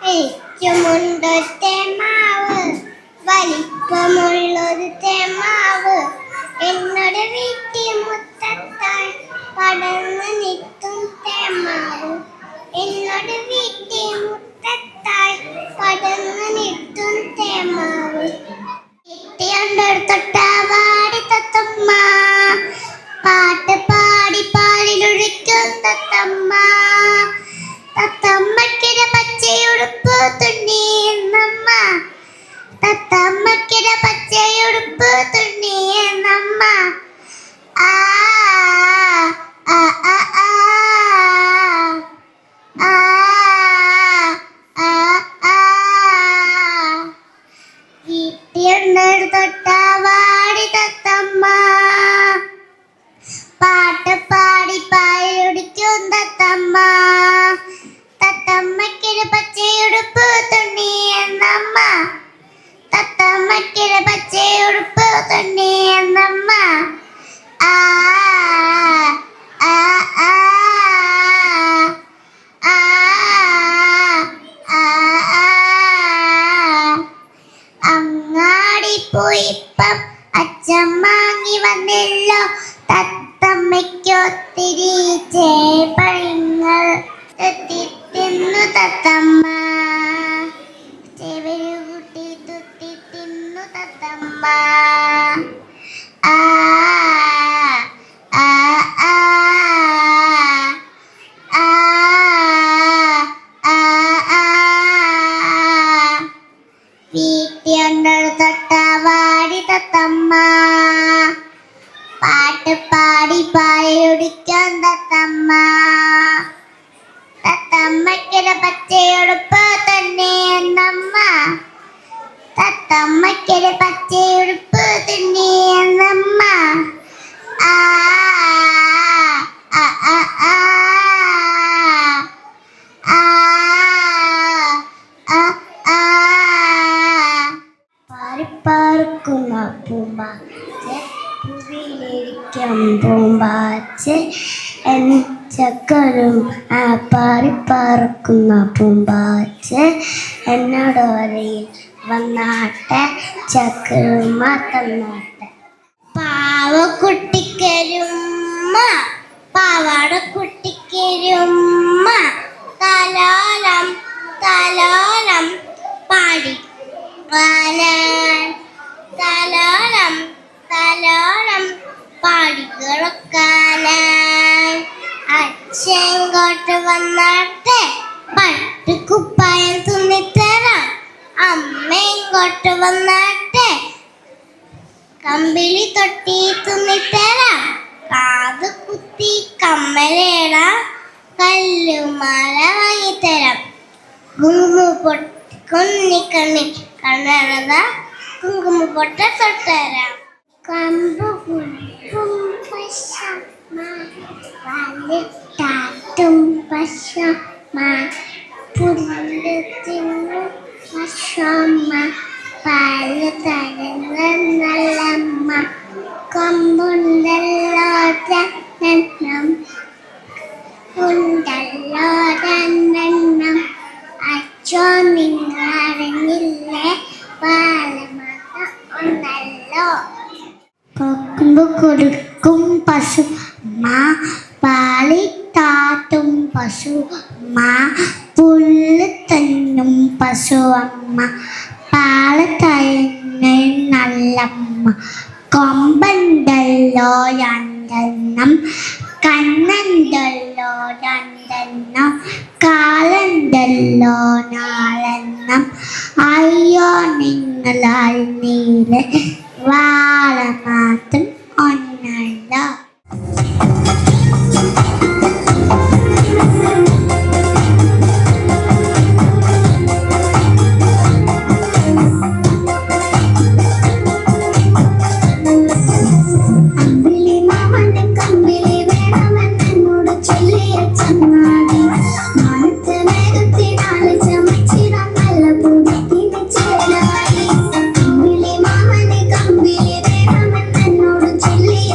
എനിക്കുമുണ്ടൊരു തേമാവ്, വലിപ്പമുള്ളൊരു തേമാവ്. എന്നോട് വീട്ടിൽ മുറ്റത്തായി പടർന്ന് നിൽക്കും തേമാവ്. എന്നോട് വീട്ടിൽ മുറ്റത്തായി പടർന്ന് നിൽക്കും തേമാവ്. തൊട്ടാവാടി തത്തമ്മ, പാട്ട് പാടി പാലിലൊഴിക്കും തത്തമ്മ. തത്തമ്മക്കിര പച്ചയുടുപ്പ് തുന്നിയെന്നമ്മ. തത്തമ്മക്കിര പച്ചയുടുപ്പ് തുന്നിയെന്നമ്മ. ആ ആ ആ ആ ആ ആ ആ വീട്ടിൽ തൊട്ടാവാടി തത്തമ്മ, പാട്ട് പാടി പാലൊടിക്കും തത്തമ്മ. തത്തമ്മക്കിര പച്ചയുടുപ്പ് തുന്നിയെന്നമ്മ. തത്തമ്മക്കിര പച്ചയുടുപ്പ് തുന്നിയെന്നമ്മ. ആ ആ ആ ആ ആ അങ്ങാടിപ്പോയിപ്പം അച്ഛൻ വാങ്ങി വന്നല്ലോ തത്തമ്മയ്ക്കൊത്തിരി ചേപ്പഴങ്ങൾ. തിന്നു തത്തമ്മ, ചെവരു കുട്ടി തുത്തി തിന്നു തത്തമ്മ. ആ ആ ആ ആ ആ ആ വീട്ടിൽ തൊട്ടാവാടി തത്തമ്മ, പാട്ട് പാടി പാലൊടിക്കാൻ തത്തമ്മ. തത്തമ്മക്കിര പച്ചയുടുപ്പ് തന്നെയെന്നമ്മ. തത്തമ്മക്കിര പച്ചയുടുപ്പ് തന്നെയെന്നമ്മ. ആ ആ ആ ആ ആ ആ ആ പാറിപ്പാർക്കുന്ന പൂമ്പാച്ച്, പൂവിലിരിക്കും പൂമ്പാച്ച്. ചക്കരും പാറിപ്പാർക്കുന്ന പൂമ്പാച്ച് എന്നോട് പറയും വന്നാട്ടെ ചക്കരുമ്മ തന്നാട്ടെ. പാവക്കുട്ടിക്കരുമ്മ പാവാട കുട്ടിക്കരുമ്മ തലോലം തലോലം പാടിക്കാനാൻ തലോലം തലോലം പാടിക്കിടക്കാനാൻ. അച്ഛൻ വന്നാട്ടെ പട്ടുകുപ്പായം തുന്നിത്തരാം. അമ്മ ഇങ്ങോട്ട് വന്നാട്ടെ കമ്പിളി തൊട്ടി തുന്നിത്തരാം. കാത് കുത്തി കമ്മലേടാ കല്ലുമാല വാങ്ങിത്തരാം. കുന്നിക്കണ്ണി കണ്ണടത കുങ്കുമപ്പൊട്ട തൊട്ടരാം. കമ്പു കുളിക്കും പശമ്മ പാലിട്ടാട്ടും പശമ്മ പുല്ല് തിന്നു പശമ്മ പാല് തരുന്ന നല്ലമ്മ. കൊമ്പുണ്ടല്ലോ രണ്ടെണ്ണം ഉണ്ടല്ലോ രണ്ടെണ്ണം. അച്ഛോ നിങ്ങളറിഞ്ഞില്ലേ പാലമാത ഉണ്ടല്ലോ. കൊമ്പ് കൊടുക്കും പശു അമ്മ പാലിത്താട്ടും പശു അമ്മ പുല്ല് തന്നും പശു അമ്മ പാല് തരുന്ന നല്ലമ്മ. കൊമ്പുണ്ടല്ലോ രണ്ടെണ്ണം കണ്ണുണ്ടല്ലോ രണ്ടെണ്ണം കാലുണ്ടല്ലോ നാലെണ്ണം. അയ്യോ നിങ്ങൾ അറിഞ്ഞില്ലേ വാള മാത്രം ഒന്നല്ലോ. ചൊല്ലി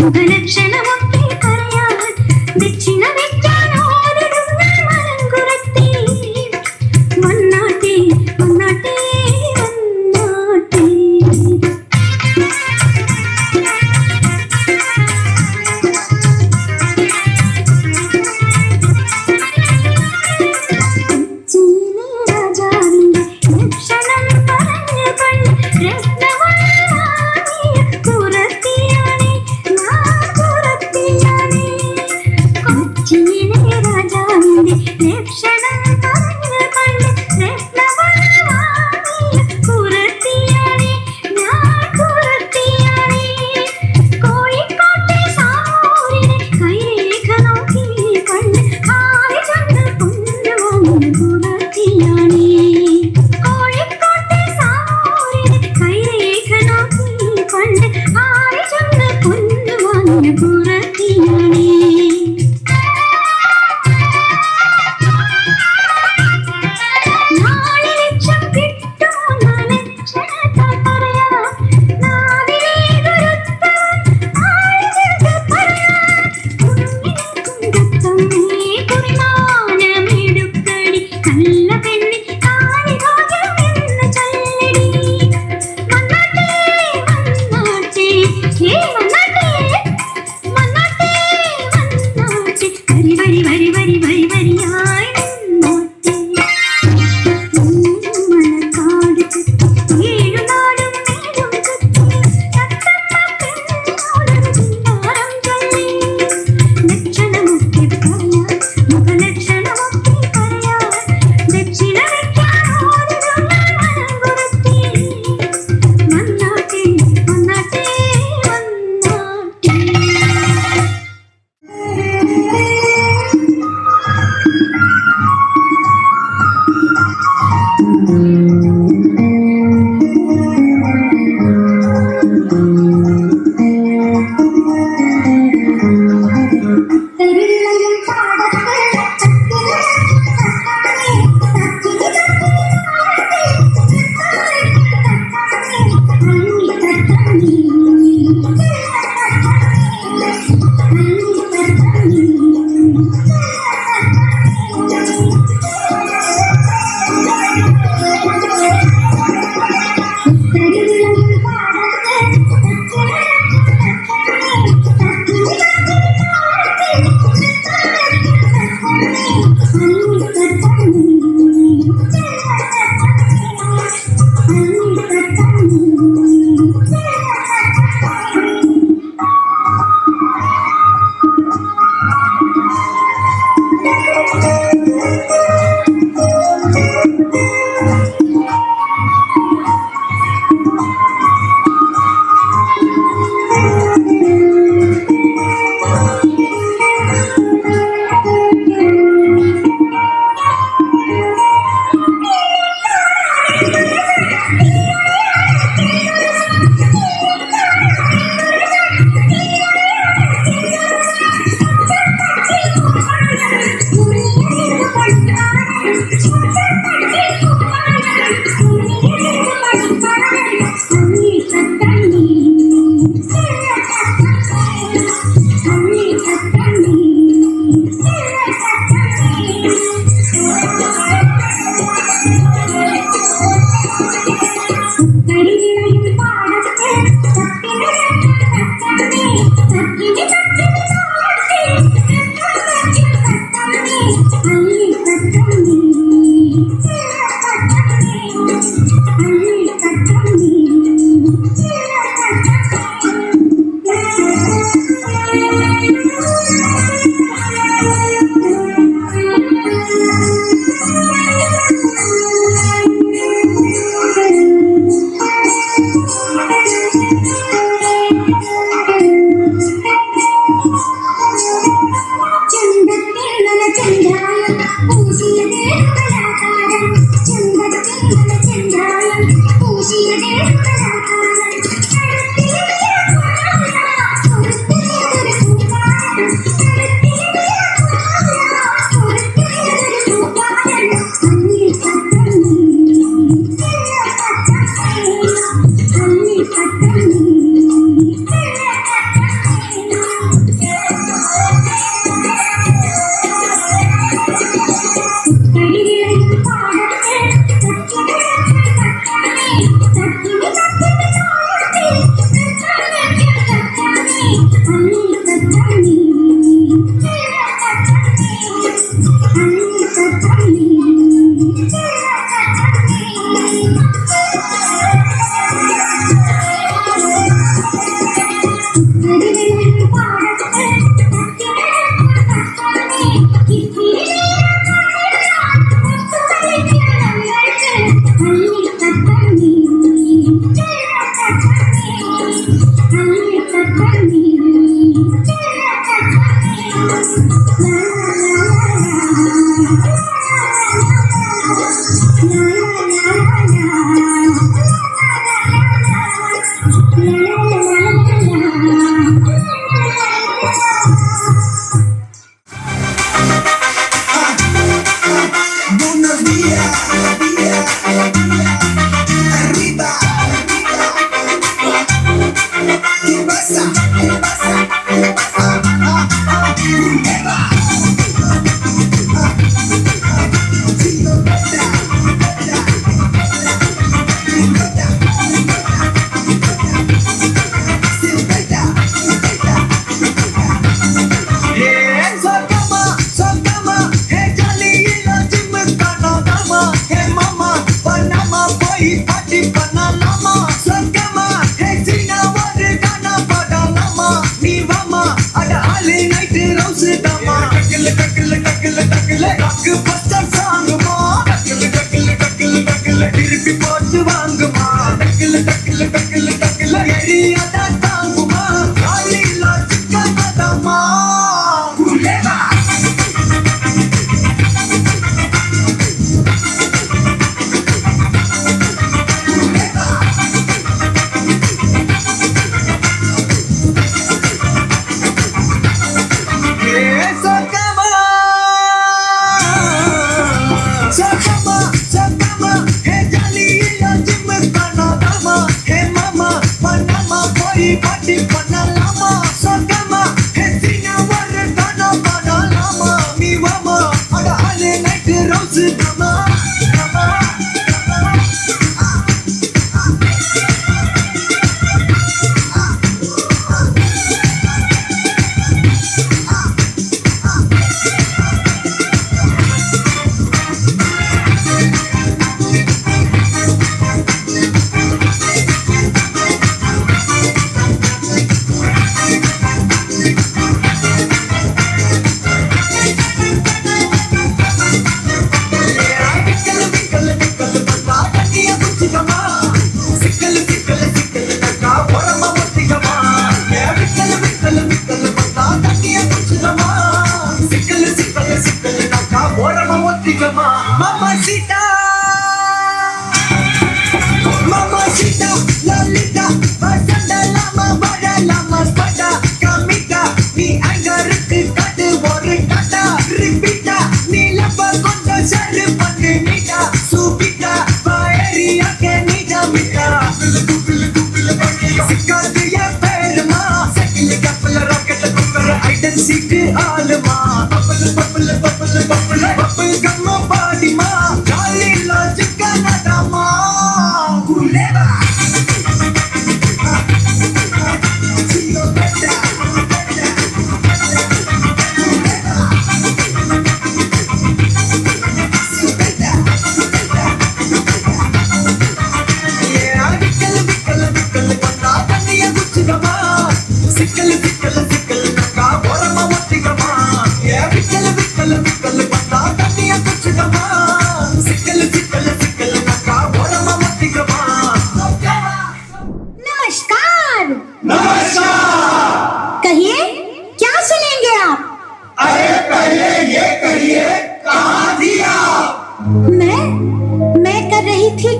മുഖലക്ഷണമൊക്കെ പറയാൻ ദക്ഷിണ വെക്കാൻ ഓടിടുന്ന മലങ്കുറത്തി വന്നാട്ടെ വന്നാട്ടെ വന്നാട്ടെ.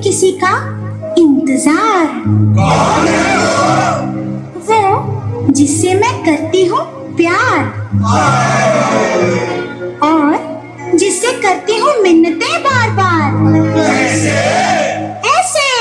किसी का इंतजार। कौन है वो जिससे मैं करती हूँ प्यार और जिससे करती हूँ मिन्नतें बार बार। ऐसे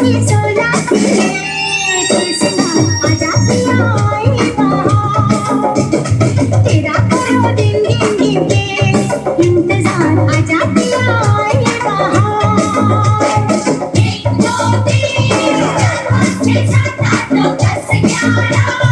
सी सोला कृष्णा आजा पिया आए बहार तेरा करो दिन गिन गिन के इंतजार आजा पिया आए बहार 1 2 3 4 5 6 7 8 9 10 11 तेरा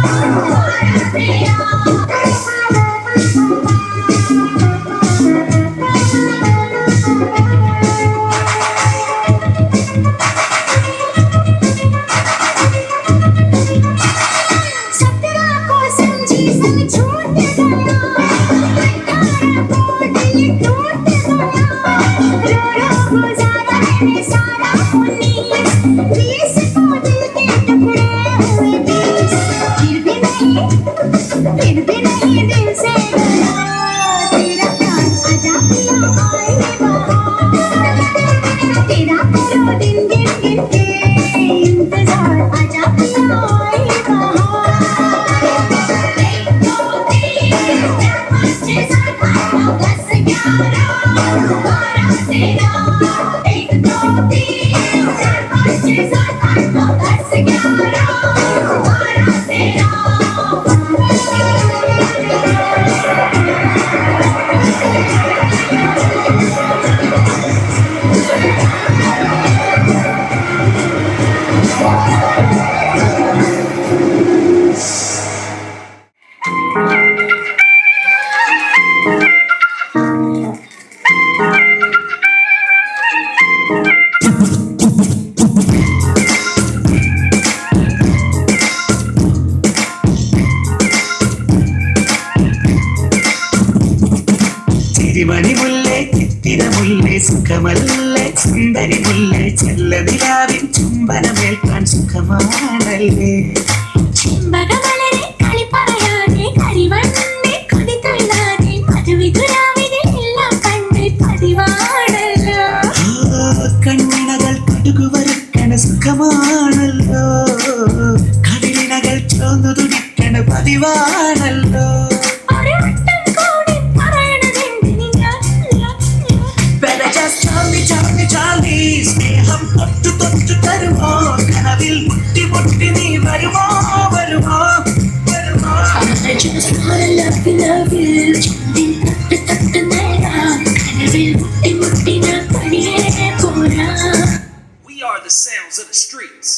തിരുമണിമുല്ലേ ചിത്തിരമുല്ലേ സുഖമല്ലേ സുന്ദരിമുല്ലേ ചെല്ലനിലാവിൻ ചുംബനമേൽക്കാൻ സുഖമാണല്ലേ ചെമ്പകമലരെ കളി പറയാതെ കരിവണ്ണെ കൊതി തൊഴിലാതെ മധുവിധുരാവിനെ എല്ലാം കണ്ട് പതിവാണല്ലോ കണ്ണിണകൾ കടുകുവറുക്കണ സുഖമാണല്ലോ കവിളിണകൾ ചോന്നു തുടിക്കണ പതിവാണല്ലോ സ്നേഹം തൊട്ടു തൊട്ടു തരുമോ കനവിൽ മുട്ടി മുട്ടി നീ വരുമോ വരുമോ വരുമോ We are the sounds of the streets.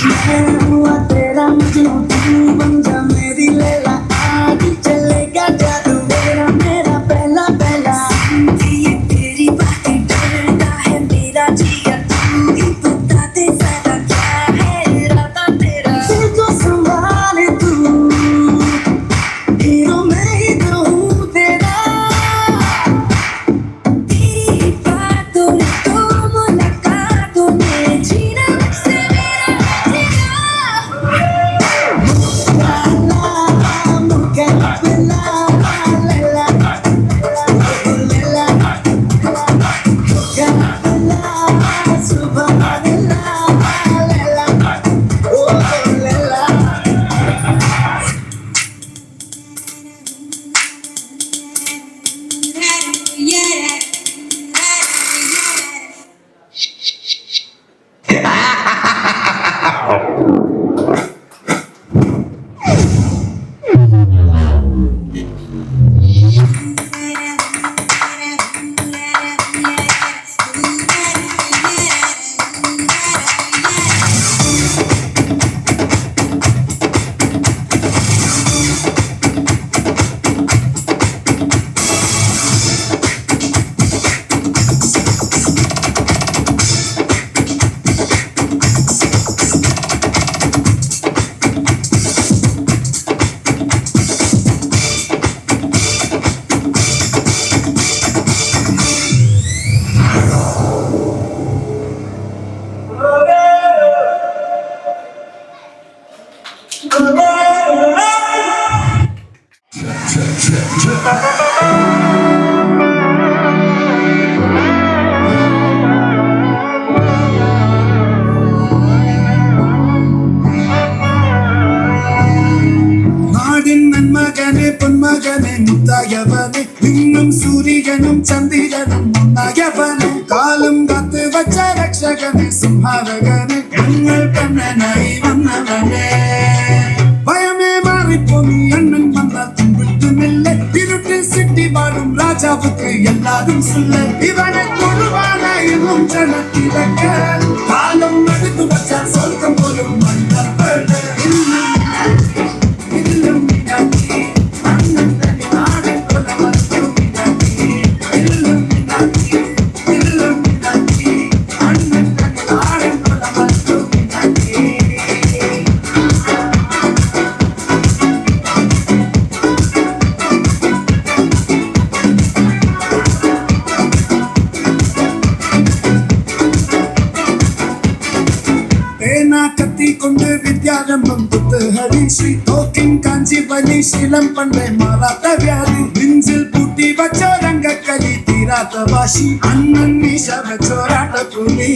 मैं हुआ तेरा मजनू तू बन जा मेरी लैला आज चलेगा जादू मेरा मेरा पहला पहला ये तेरी बातें डरता है मेरा जिगर तू ही बता दे जरा क्या है इरादा तेरा दिल को संभाले तू हीरो मैं ही तो हूँ तेरा तेरी बातों ने तो मुलाकातों ने जीना मुझसे നന്മകനെ പൊന്മകനെ മുത്തായവനെ നിന്നും സൂര്യനും ചന്ദ്രനും ഒന്നായവനെ കാലം കാത്ത് വച്ച രക്ഷകനെ സംഹാരകനെ ഞങ്ങൾ കണ്ണനായി വന്നവനെ ഭയമേ മാറിപ്പോ നീ അണ്ണൻ വന്നാൽ തുമ്പിട്ടുമില്ല ഇരുട്ടിൽ സിട്ടി വാഴും രാജാവുക്ക് എല്ലാരും சொல்ல ഇവനെ കൊടുവാനായും ജനത്തിലൊക്കെ കാലം എടുത്തു വച്ചാൽ സ്വർഗം പോലും മണ്ണപ്പേട് കൊണ്ട് വിദ്യാരംഭം കുത്ത് ഹരീശ്രീ തോക്കിൻ കാഞ്ചി വലി ശീലം പണ്ടേ മാറാത്ത വ്യാധി നെഞ്ചിൽ പൂട്ടി വച്ചോരംഗക്കലി തീരാത്ത വാശി അണ്ണൻ മീശ വെച്ചോരാട്ട പുലി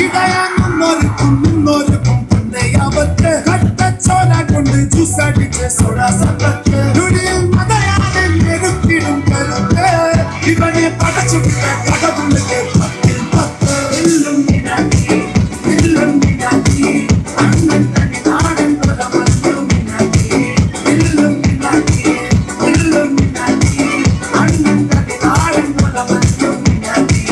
ഇടയാങ്ങുന്നോർക്കും മുന്നോർക്കും പണ്ടയാവത്ത് കട്ടച്ചോര കൊണ്ട് ജ്യൂസടിച്ച് സോഡാ സമ്പത്ത് നുടിയിൽ മതയാനെ നെരുത്തിടും കരുത്ത് ഇവനെ പടച്ചുവിട്ട കടവുള്ളിലെ പത്തിൽ പത്ത് എല്ലും മിനാക്കി എല്ലും മിനാക്കി അണ്ണൻ തന്നെ നാടൻ കൊലമല്ലോ മിനാക്കി എല്ലും മിനാക്കി എല്ലും മിനാക്കി അണ്ണൻ തന്നെ നാടൻ കൊലമല്ലോ മിനാക്കി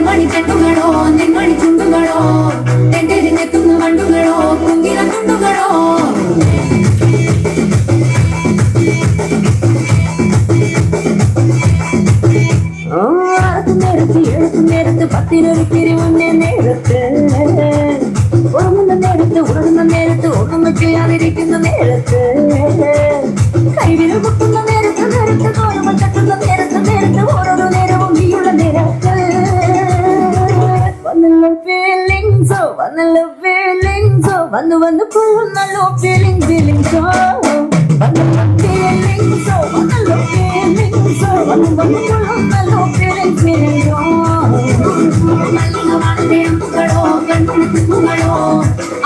മണിക്കെട്ടുകളോ നെന്മണി ചുണ്ടുകളോ തെണ്ടെരിഞ്ഞെത്തുന്ന വണ്ടുകളോ കുങ്കില തുണ്ടുകളോ നേരത്ത് പത്തിനൊരു പിരിവുന്ന നേരത്ത് ഉറങ്ങുന്ന നേരത്ത് ഒന്നും ചെയ്യാതിരിക്കുന്ന നേരത്ത് കൈവിരൽ പൊട്ടുന്ന നേരത്ത് തോന്നുമ്പോ തട്ടുന്ന നേരത്ത് ഓരോരോ നേരവും നീയുള്ള നേരത്ത് വന്നല്ലോ ഫീലിങ്സോ വന്നു കൊള്ളുന്നല്ലോ ഫീലിങ്സോ വന്നല്ലോ ഫീലിങ്സോ വന്നു കൊള്ളുന്നല്ലോ ഫീലിങ്സോ മല്ലികവാണത്തെ അമ്പുകളോ കണ്ണുകളോ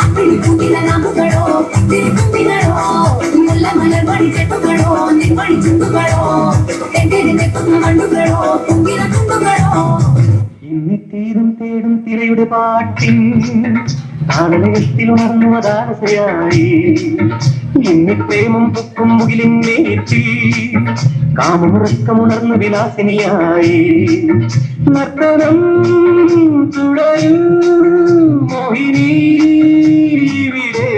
അപ്പിളി കുഞ്ഞില നാമ്പുകളോ തിരുക്കുന്നികളോ മുല്ല മലർ മണിക്കെട്ടുകളോ നിൻമണി ചുണ്ടുകളോ തെണ്ടിരിക്കുന്ന മണ്ണുകളോ പൊങ്കിന കുണ്ടുകളോ ഇന്നിത്തീരും തേടും തിരയുടെ പാട്ടിൻ താളലയത്തിൽ ഉണർന്നുവതാശയായി ഇന്നി പ്രേമം പൊക്കും മുകിലിൻ നേറ്റിൽ കാമുറക്കമുണർന്നു വിലാസിനിയായി നർത്തനം തുടരും മോഹിനി ഇവിടെ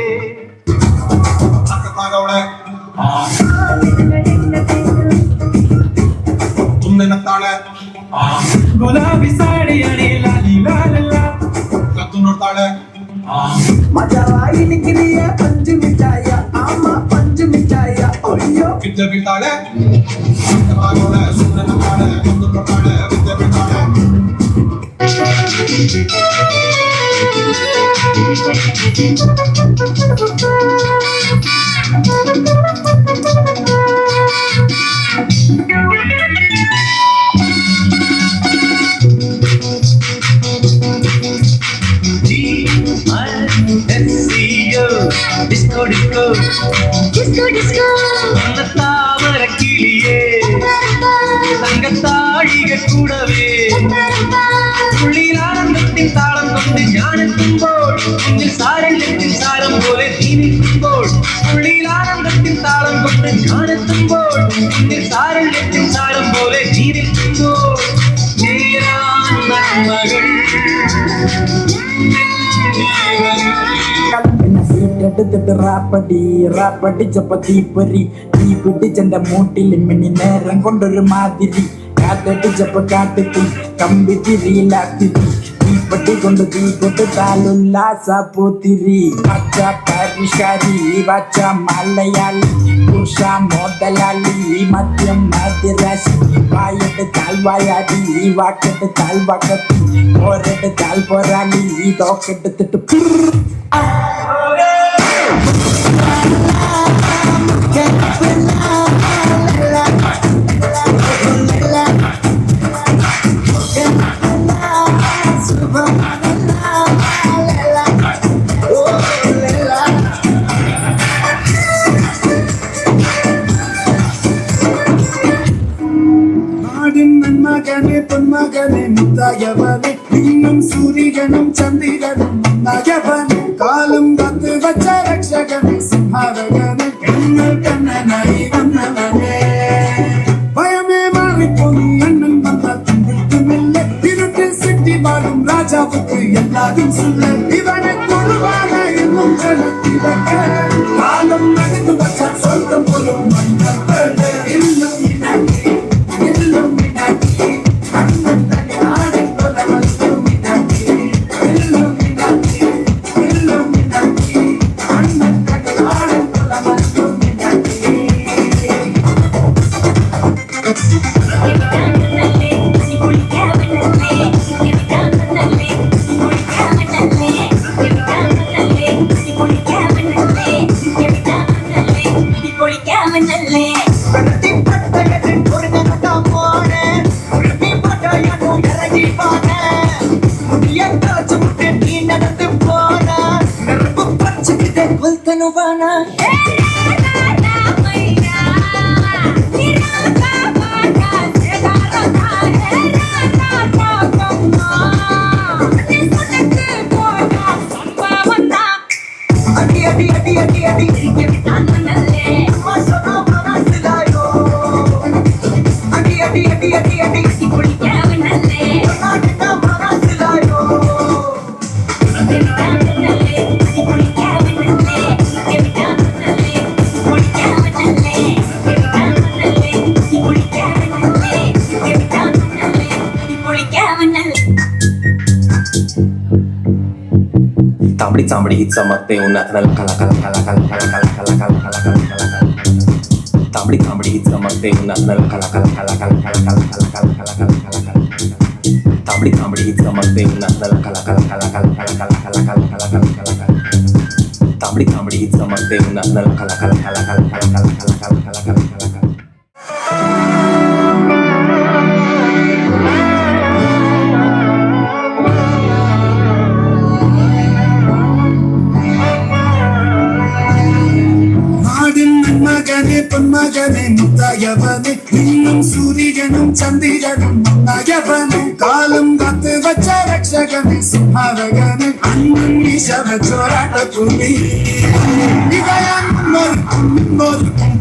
गुलाबी साड़ी आणि लाली लाल कतुनोड़ताಳೆ മജാവായി നിക്കിരിയ പഞ്ചു മിഠായ ആമ പഞ്ചു മിഠായ ഒയ്യോ വിദ്യ ബീട്ടാಳೆ സുന്ദരമാഗോളെ സുന്ദരമാഗോളെ കतुनोड़ताಳೆ വിദ്യ ബീട്ടാಳೆ ഡിസ്കോ ഡിസ്കോ डिस्को डिस्को താമര കിളിയേ തങ്കത്താഴിക കൂടവേ ഉള്ളിലാനന്ദത്തിൻ താളം കൊണ്ട് ഞാനെത്തുമ്പോൾ മുന്നിൽ സാരല്യത്തിൻ സാരം പോലെ നീ നിൽക്കുമ്പോൾ ഉള്ളിലാനന്ദത്തിൻ താളം കൊണ്ട് ഞാനെത്തുമ്പോൾ മുന്നിൽ സാരല്യത്തിൻ സാരം പോലെ നീ നിൽക്കുമ്പോൾ നേരാൻ നന്മകൾ എടുത്തിട്ട് റാപ്പടി ചപ്പത്തി പൊരി തീ പിടിച്ചെന്റെ മൂട്ടിൽ മിന്നി നേരം കൊണ്ടൊരു മാതിരി കാറ്റടിച്ചപ്പോ കാട്ടിത്തി കമ്പി തിരിയിലാത്തിരി തീപ്പട്ടി കൊണ്ട് തീ കൊട്ടിട്ടാലുല്ലാസ പൂത്തിരി പച്ച പരിഷ്കാരി വച്ച മലയാളി പുരുഷ മോഡലാളി മദ്യം മതിരാശി വായിട്ട് താൽവായാടി വാക്കെട്ട് താൽവാക്കത്തി പോരെട്ട് താൽ പോരാളി തോക്കെടുത്തിട്ട് മകനെ പൊന്മകനെ മുത്തായവനെ നിന്നും സൂര്യനും ചന്ദ്രനും നയവനെ കാലം കാത്ത് വച്ച രക്ഷകനെ സിംഹാരകനെ എങ്ങൾ കണ്ണനായി വന്നവനെ ഭയമേ മാറിപ്പോയി അണ്ണൻ വന്ന തുമ്പിട്ടുമില്ല ഇരുട്ടിൽ സിറ്റി വാടും രാജാവുക്ക് എല്ലാതും സുല്ല ഇവനെ കൊള്ളുവാന എന്നും ജനത്തിലൊക്കെ കാലം നടന്നു വച്ച സ്വന്തം പോലും മണ്ണപ്പേ ഇന്നും ഇണക്കി Tambri tambri hit samate una kala kala kala kala kala kala kala kala kala kala kala kala tambri tambri hit samate una kala kala kala kala kala kala kala kala kala kala kala kala tambri tambri hit samate una kala kala kala kala kala kala kala kala kala kala kala kala tambri tambri hit samate una kala kala kala kala kala kala kala kala kala kala kala kala പൊന്മകനെ പൊന്മകനെ മുത്തായവനെ നിന്നും സൂര്യനും ചന്ദ്രനും നന്നായവനെ കാലം കാത്ത് വച്ച രക്ഷകനെ സിംഹാരകനെ അണ്ണൻ വിശവച്ചോരാട്ട പുലി ഇവയാൻ മുന്നോർക്കും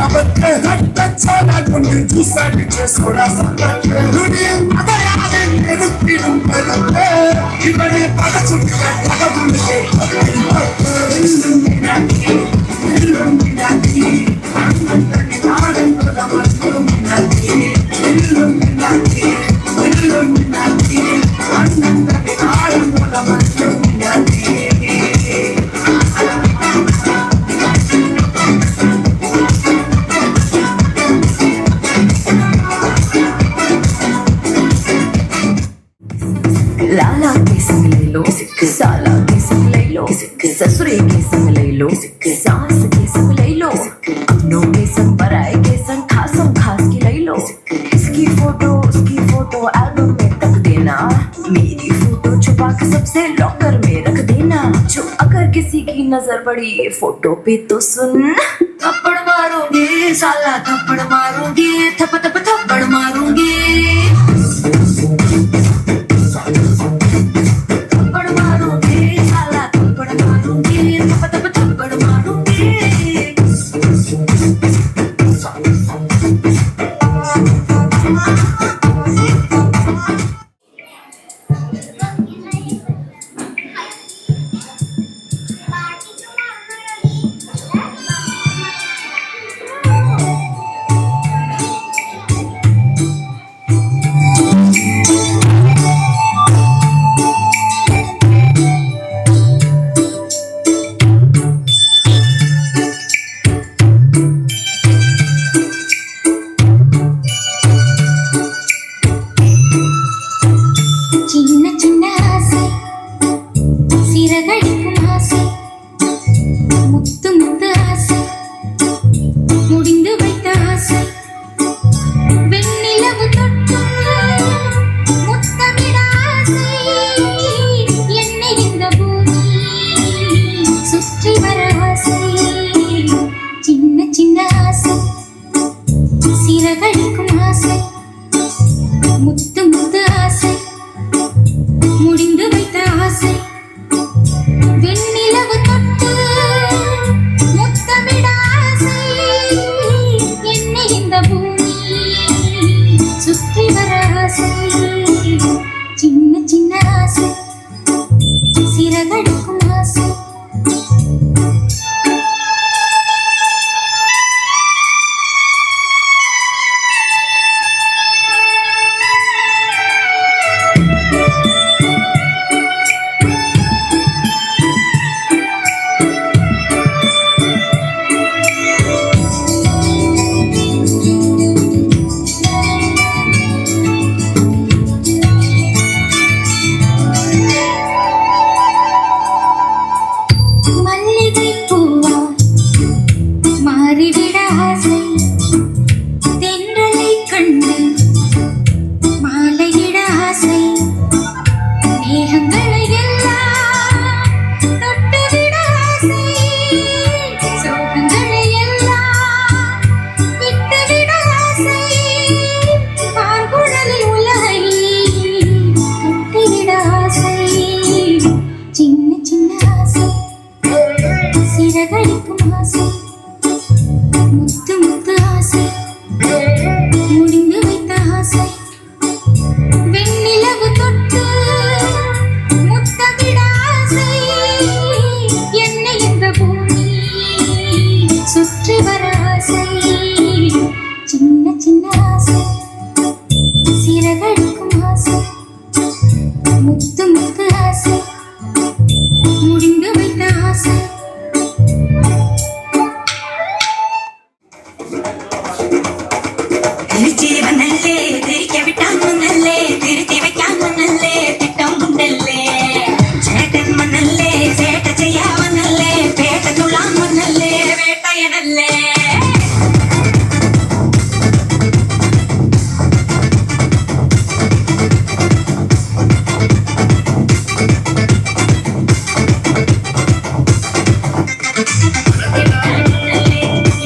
അവർക്ക് ഹട്ടച്ചോല കൊണ്ട് ചൂസടിച്ച് സോടാ സന്ദർഭം എതിർത്തിടും പലത് ഇവരെ പടച്ചുള്ള लाला के संग ले लो, साला के संग ले लो, ससुरे के संग ले लो, सास के संग ले लो, अपनों के संग पराए के संग खासम खास की ले लो। इसकी फोटो उसकी फोटो एल्बम में तक देना, मेरी फोटो छुपा के सबसे लॉकर में रख देना। जो अगर किसी की नजर पड़ी ये फोटो पे तो सुन, थप्पड़ मारूंगी साला थप्पड़ मारूंगी, थप थप थप्पड़ मारूंगी।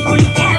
കുളിക്കാൻ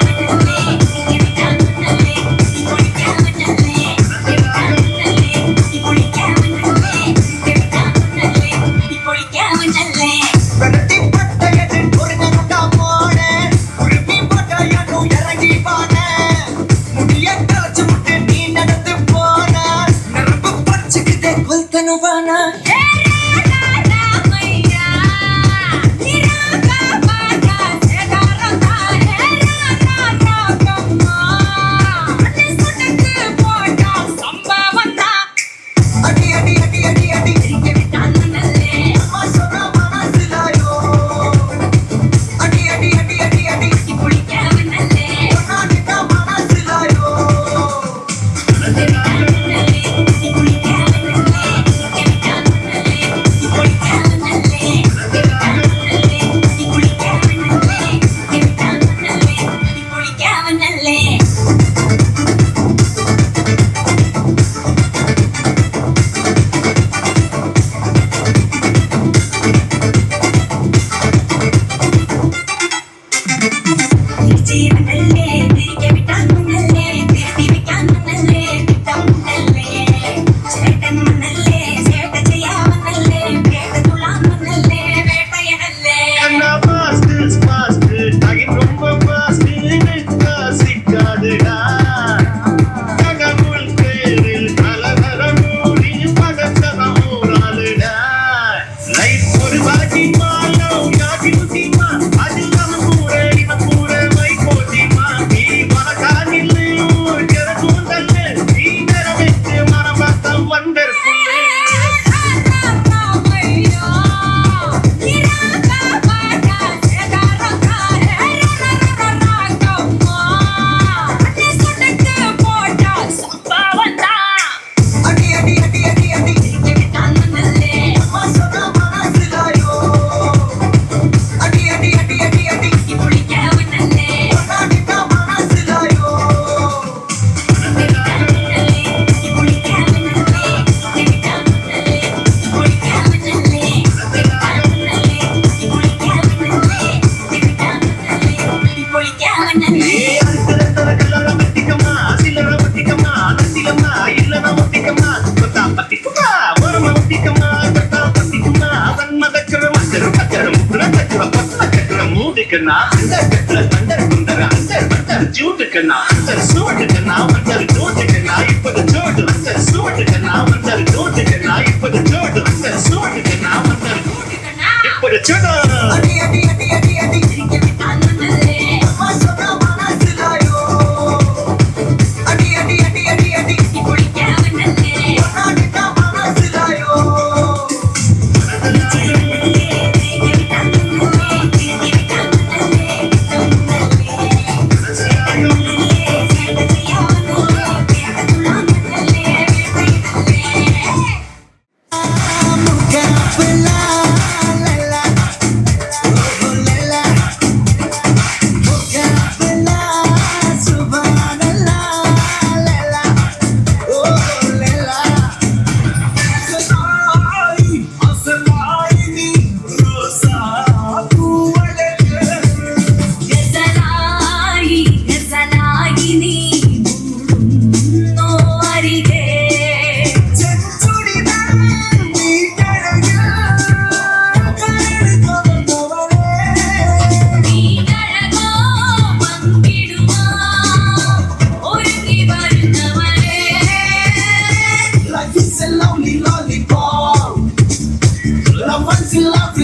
ജീവനല്ലേ തിരികെ വിട്ടാൻ മണ്ണല്ലേ തിരുത്തി വെക്കാൻ മണ്ണല്ലേ വിട്ടാൻ മണ്ണല്ലേ ചേട്ടൻ മണ്ണല്ലേ ചേട്ട ചെയ്യാമന്നല്ലേ വേട്ട തുള്ളാൻ മണ്ണല്ലേ വേട്ടയനല്ലേ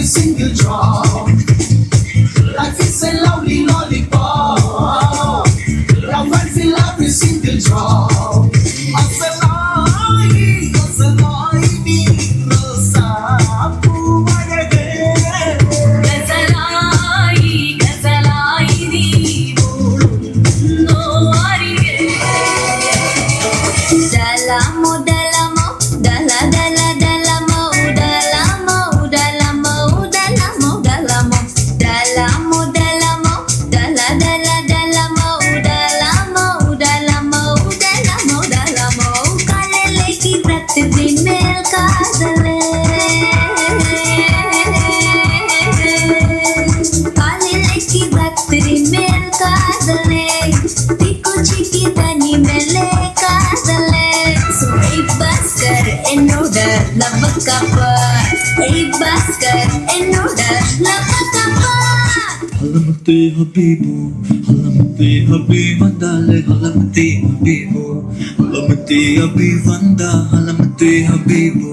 Single drop. Life is a lovely lollipop. Love and feel every single drop. Asalai, rosa, puvagade. ഗസലായി നീ മൂളുന്നോ അരികെ ദലമോ ദലമോ ദല ദല ദലമോ ദലമോ ദലമോ ദലമോ ദലമോ ദലമോ ദലമോ ദല ദല ദലമോ ദലമോ ദലമോ ദലമോ ദലമോ കലലേക്ക് പ്രതിദിനേൽ കാതലേ कालिलेकी बत्तरी मेल कादले तिको चिकी तनी मेले कादले So hey Bhaskar enoda lava kappa Hey Bhaskar enoda lava kappa Halamati Habibu, Halamati Habibandale, Halamati Habibu, Halamati Habibanda, Halamati Habibu,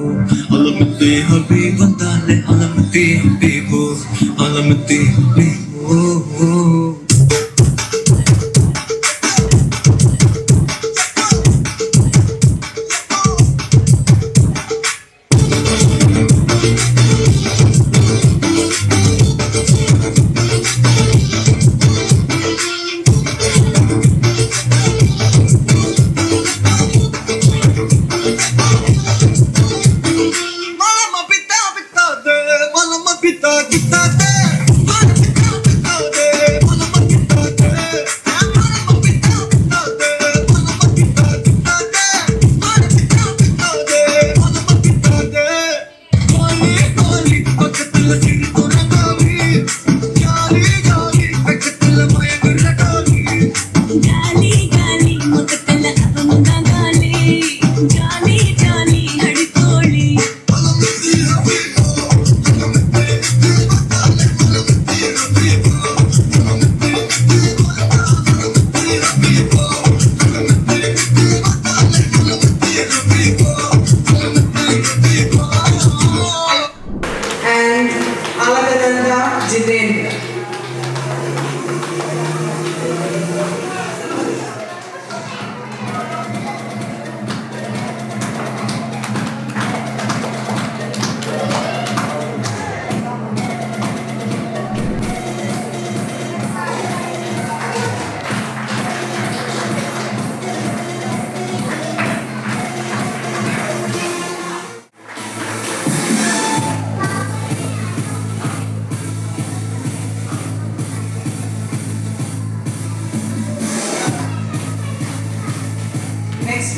Halamati Habibandale, Halamati Habibu, Halamati Habibu. Malama pita pita de,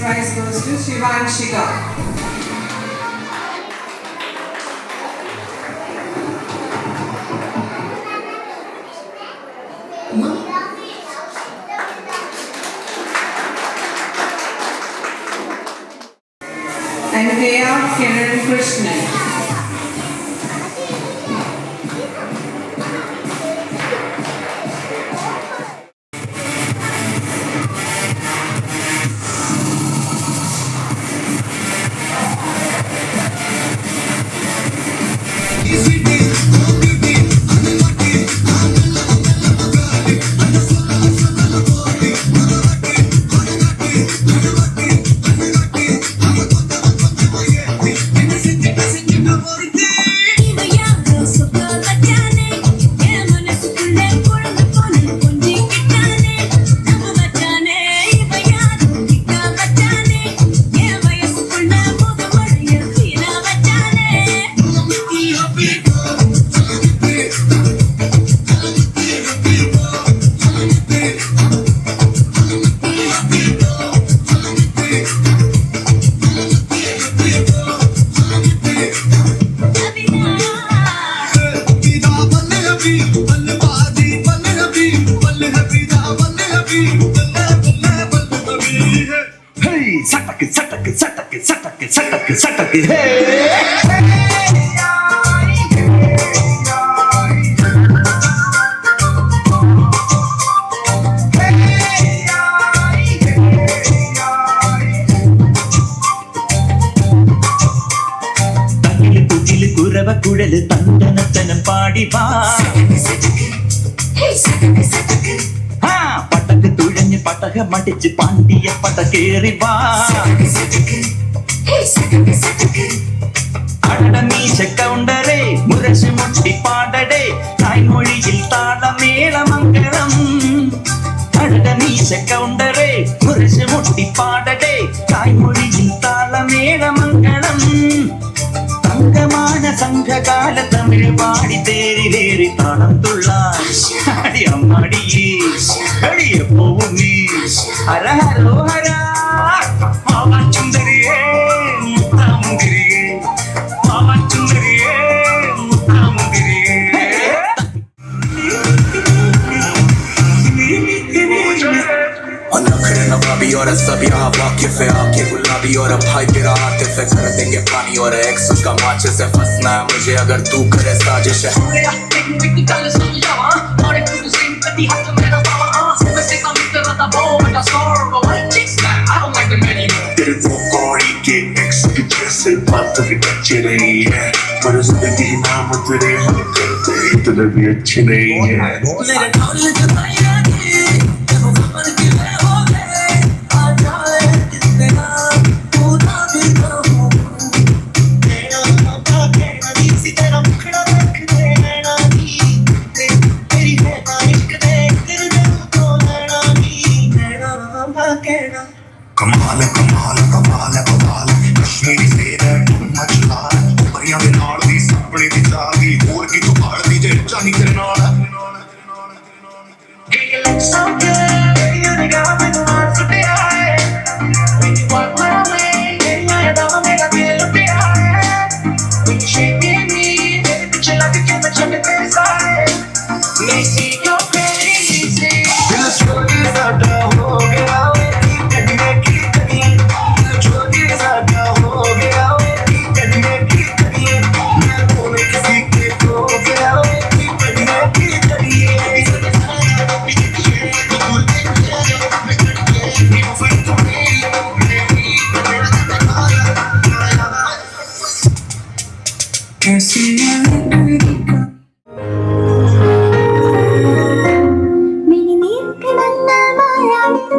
prize goes to Shivanshika. And K.R. Kiran Krishnan. Satak, satak, satak, satak, satak, satak, hey! കുരവ കുഴല് തണ്ടനത്തനം പാടി വാ പട്ടക്ക് തുഴഞ്ഞ് പട്ടക മടിച്ച് പാണ്ടിയ പട്ടക്കേറി വാ അടമീശ കൗണ്ടറേ മുരശ് മുട്ടി പാടടേ തായ്മൊഴിയിൽ താളമേളമംഗളം അടമീശ കൗണ്ടറേ മുരശ് മുട്ടി പാടടേ തായ്മൊഴിയിൽ താളമേളമംഗളം തങ്കമാന സംഘകാല തമിഴ് പാടി തേരിലേറി താളം തുള്ളാൻ അടി അമ്മടിയേ അടിയ പോവും നീ ഹര ഹരോ ഹര മാമാ ചുന്ദരിയേ മുത്താമുന്തിരിയേ മാമാ ചുന്ദരിയേ മുത്താമുന്തിരിയേ नवाबी और सब यहाँ वाकिफ है आके गुलाबी और अब भाई तेरा आतिफ है कर देंगे पानी और एक्स उसका माचिस है फंसना है मुझे अगर तू करे साजिश है तेरे वो कौड़ी के एक्स की जैसे बात भी अच्छी नहीं है पर जिंदगी नाम तेरे हम करते इतने भी अच्छी नहीं है कमाल कमाल कमाल कमाल कश्मीरी तेरा मचला परियां दे नाल दी सापणे दी जागी होर की तू भाड़ दी जे जानी तेरे नाल You look so good, you got me going for the eye. When you walk my way, you don't make a feel of the eye. When you shake me, baby, picture like a kid, but you're the best side. May see your crazy. Dil chori sada ho gaya.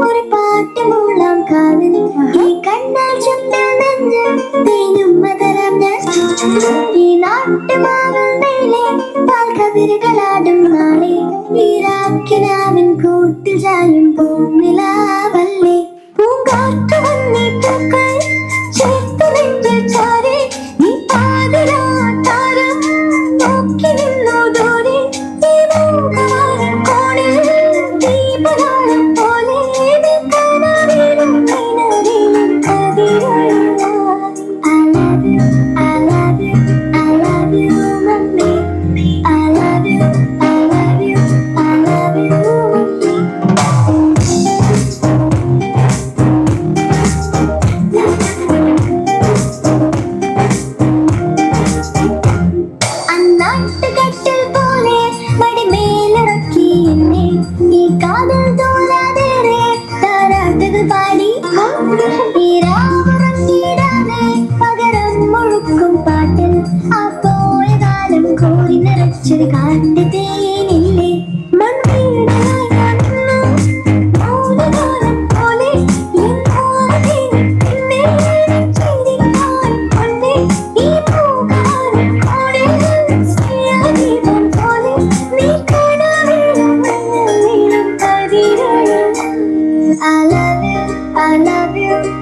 ഒരു പാട്ട് മൂളാം കാതിൽ ഈ കണ്ണാൽ ചുണ്ടാൽ നെഞ്ചിൽ തേനും മധുരം ഈ നാട്ടുമാവിൽ മേലെ പാൽക്കതിരുകളാടും നാളെ ഈരാക്കിനാവിൻ കൂട്ടിൽ ചായും പൂനിലാവല്ലേ പൂങ്കാറ്റു വന്നീ പൂക്കൾ ചേർത്തു നെഞ്ചിൽ ചാരി നീ പാതിരാത്താരം നോക്കി നിന്നു ദൂരെ ഈ മൂകവാരം കോണിൽ ദീപനാളം പോലെ നീ കനവിലും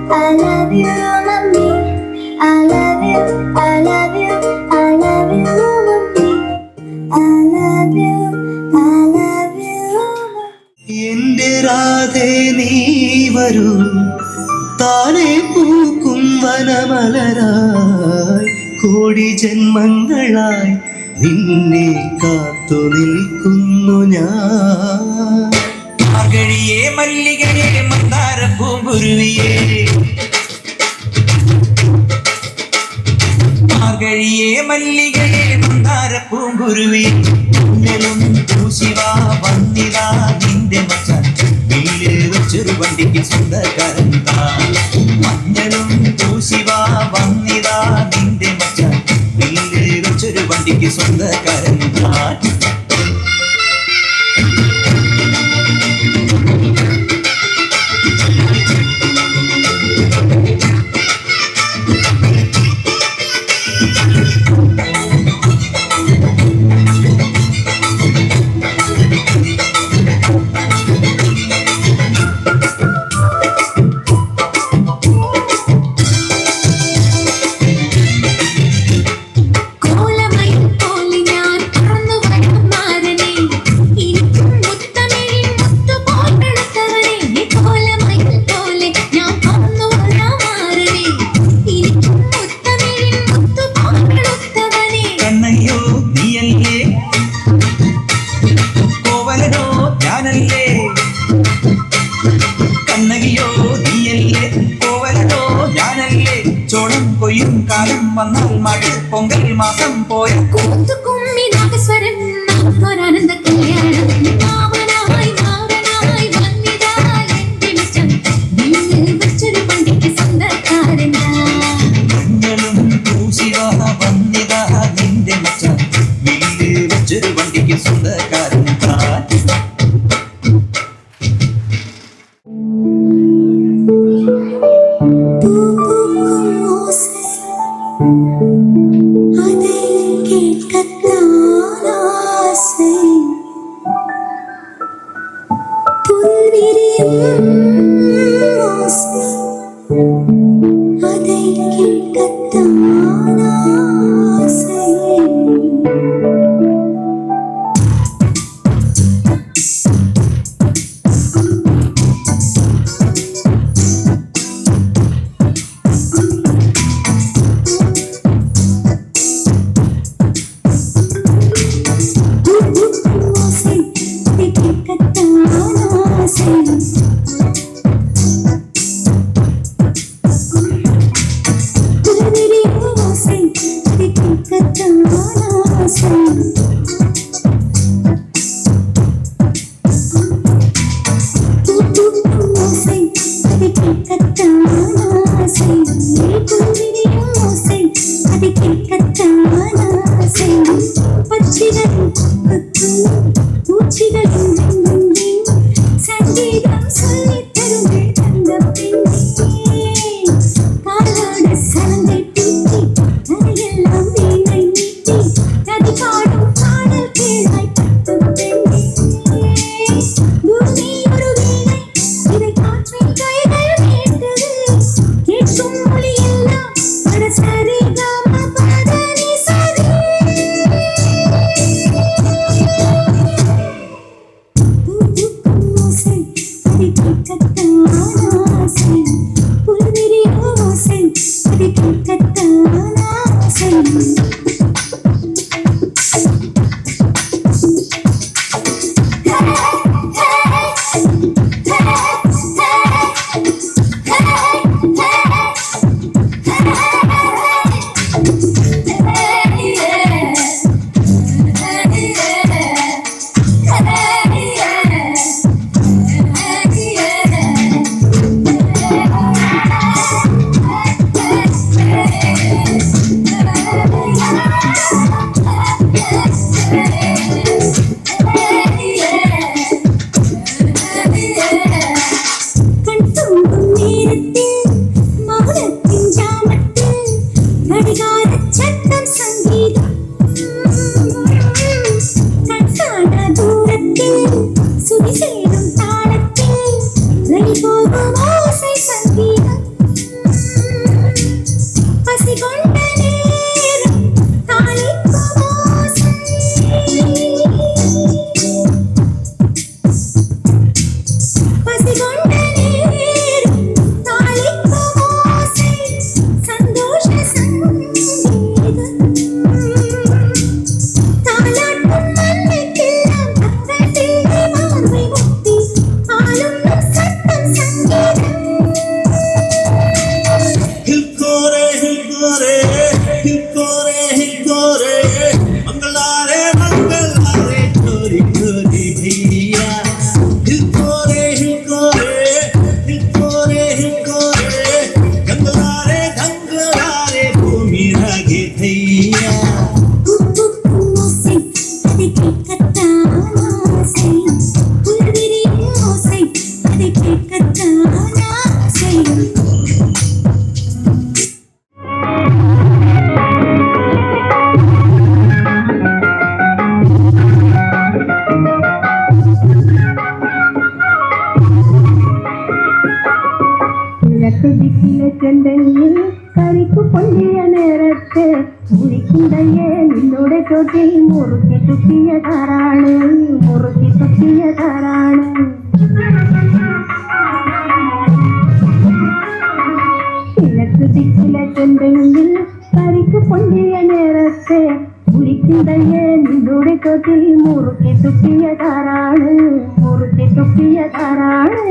I love you, mommy. I love you, I love you, I love you, mommy. I love you, I love you. എന്റെ രാധേ നീ വരൂ താനെ പൂക്കും വനമലരായി കോടി ജന്മങ്ങളായി നിന്നെ കാത്തു നിൽക്കുന്നു ഞാൻ. മാർഗഴിയേ മല്ലികയെ മന്ദാര പൂങ്കുരുവിയേ മാർഗഴിയേ മല്ലികയെ മന്ദാര പൂങ്കുരുവിയേ മഞ്ഞളും പൂശിവാ വന്നിതാ നിന്റെ മച്ചാൻ വീല് വെച്ചൊരു വണ്ടിക്ക് സ്വന്തക്കാരൻ താൻ. മഞ്ഞളും പൂശിവാ വന്നിതാ നിന്റെ മച്ചാൻ വീല് വെച്ചൊരു വണ്ടിക്ക് സ്വന്തക്കാരൻ താൻ. ചോളം കൊയ്യും കാലം വന്നാൽ മഴ പൊങ്കൽ മാസം പോയ കൂത്തുകുമ്മി നാഗസ്വരം ആനന്ദ കല്യാണം മാമനായി മാമനായി വന്നിതാ എന്റെ മിച്ചം വീട്ടിൽ വെച്ചൊരു പണ്ടിക്ക് സ്വന്തക്കാരൻ. മഞ്ഞളും പൂശിവാ വന്നിതാ നിന്റെ മച്ചാൻ വീല് വെച്ചൊരു വണ്ടിക്ക് സ്വന്തക്കാരൻ താൻ. அதை கேட்கத்தான் ஆசை புல்விரியும் ஆசை அதை கேட்கத்தான் ஆசை. സംഗീതം சொல்லித்தரும் தந்த பெண்ணே காலோடு சலங்கை தூக்கி நதியெல்லாம் வீணை மீட்டி நதி பாடும் பாடல் கேளாய் பட்டு பெண்ணே பூமி ஒரு வீணை இதை காற்றின் கைகள் கேட்டது கேட்கும் மொழி எல்லாம் சரி காம பதனி சரி. കിഴക്ക് ദിക്കിലെ ചെണ്ടെങ്കിൽ കരിക്കു പൊന്തിയ നേരത്തെ മുറിക്കുണ്ടയ്യേ നിന്നോടെ ചോട്ടിൽ മുറുക്കി തുപ്പിയതാരാണ്, മുറുക്കി തുപ്പിയതാരാണ്. കിഴക്ക് ദിക്കിലെ ചെണ്ടെങ്കിൽ കരിക്കു പൊന്തിയ നേരത്തെ മുറിക്കുണ്ടയ്യേ നിന്നോടെ ചോട്ടിൽ മുറുക്കി തുപ്പിയതാരാണ്, മുറുക്കി തുപ്പിയതാരാണ്.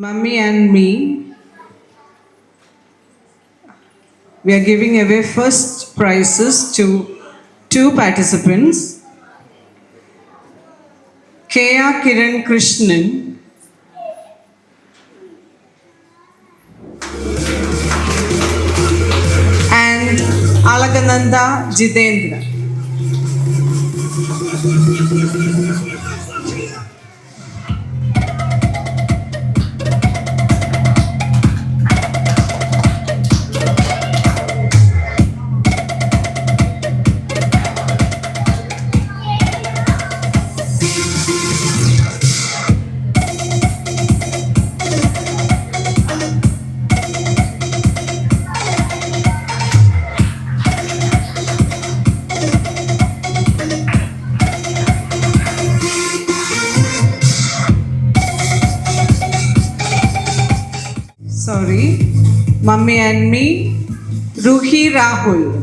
Mummy and me, we are giving away first prizes to 2 participants. K.R. Kiran Krishnan and Alagananda Jitendra. Sorry, Mummy and me, Ruhi Rahul.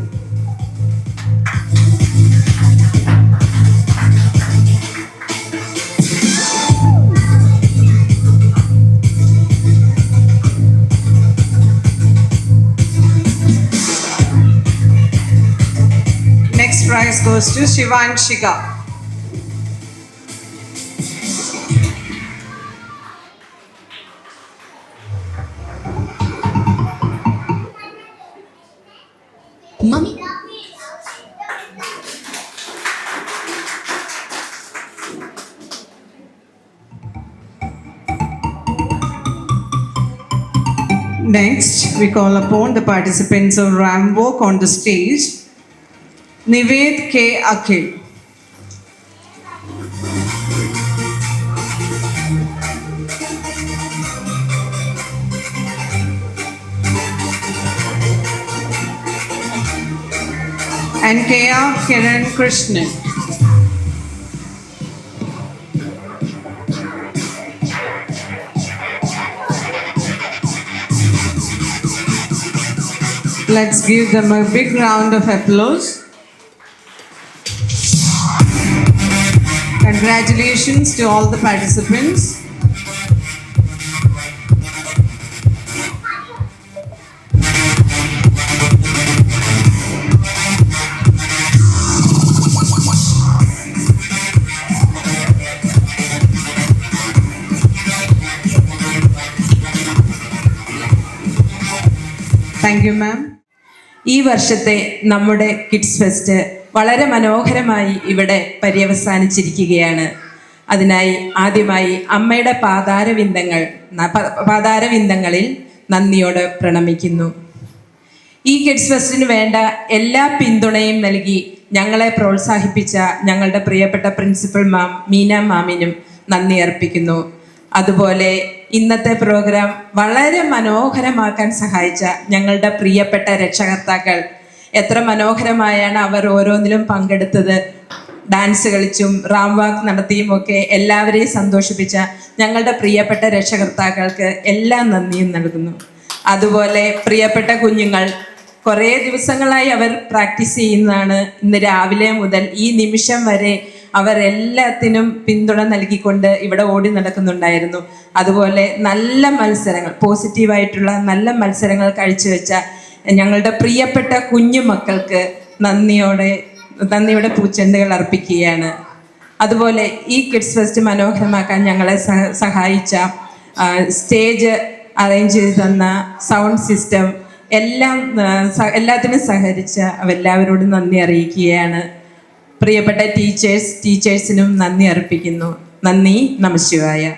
Next prize goes to Shivanshika. Mummy. Next, we call upon the participants of Ram Walk on the stage. Nived K. Akhil. and K.R. Kiran Krishnan. Let's give them a big round of applause. Congratulations to all the participants. Thank you, ma'am. ഈ വർഷത്തെ നമ്മുടെ kids fest വളരെ മനോഹരമായി ഇവിടെ പര്യവസാനിച്ചിരിക്കുകയാണ്. അതിനായി ആദ്യമായി അമ്മയുടെ പാതാരവിന്ദങ്ങളിൽ നന്ദിയോടെ പ്രണമിക്കുന്നു. ഈ കിഡ്സ് ഫെസ്റ്റിന് വേണ്ട എല്ലാ പിന്തുണയും നൽകി ഞങ്ങളെ പ്രോത്സാഹിപ്പിച്ച ഞങ്ങളുടെ പ്രിയപ്പെട്ട പ്രിൻസിപ്പൽ മാം മീന മാമിനും നന്ദി അർപ്പിക്കുന്നു. അതുപോലെ ഇന്നത്തെ പ്രോഗ്രാം വളരെ മനോഹരമാക്കാൻ സഹായിച്ച ഞങ്ങളുടെ പ്രിയപ്പെട്ട രക്ഷകർത്താക്കൾ, എത്ര മനോഹരമായാണ് അവർ ഓരോന്നിലും പങ്കെടുത്തത്. ഡാൻസ് കളിച്ചും റാം വാക്ക് നടത്തിയും ഒക്കെ എല്ലാവരെയും സന്തോഷിപ്പിച്ച ഞങ്ങളുടെ പ്രിയപ്പെട്ട രക്ഷകർത്താക്കൾക്ക് എല്ലാ നന്ദിയും നൽകുന്നു. അതുപോലെ പ്രിയപ്പെട്ട കുഞ്ഞുങ്ങൾ, കുറേ ദിവസങ്ങളായി അവർ പ്രാക്ടീസ് ചെയ്യുന്നതാണ്. ഇന്ന് രാവിലെ മുതൽ ഈ നിമിഷം വരെ അവരെല്ലാത്തിനും പിന്തുണ നൽകിക്കൊണ്ട് ഇവിടെ ഓടി നടക്കുന്നുണ്ടായിരുന്നു. അതുപോലെ നല്ല മത്സരങ്ങൾ, പോസിറ്റീവായിട്ടുള്ള നല്ല മത്സരങ്ങൾ കാഴ്ചവെച്ച ഞങ്ങളുടെ പ്രിയപ്പെട്ട കുഞ്ഞു മക്കൾക്ക് നന്ദിയോടെ പൂച്ചെണ്ടുകൾ അർപ്പിക്കുകയാണ്. അതുപോലെ ഈ കിഡ്സ് ഫെസ്റ്റ് മനോഹരമാക്കാൻ ഞങ്ങളെ സഹായിച്ച സ്റ്റേജ് അറേഞ്ച് ചെയ്ത് തന്ന സൗണ്ട് സിസ്റ്റം എല്ലാത്തിനും സഹകരിച്ച എല്ലാവരോടും നന്ദി അറിയിക്കുകയാണ്. പ്രിയപ്പെട്ട ടീച്ചേഴ്സിനും നന്ദി അർപ്പിക്കുന്നു. നന്ദി. നമഃശിവായ.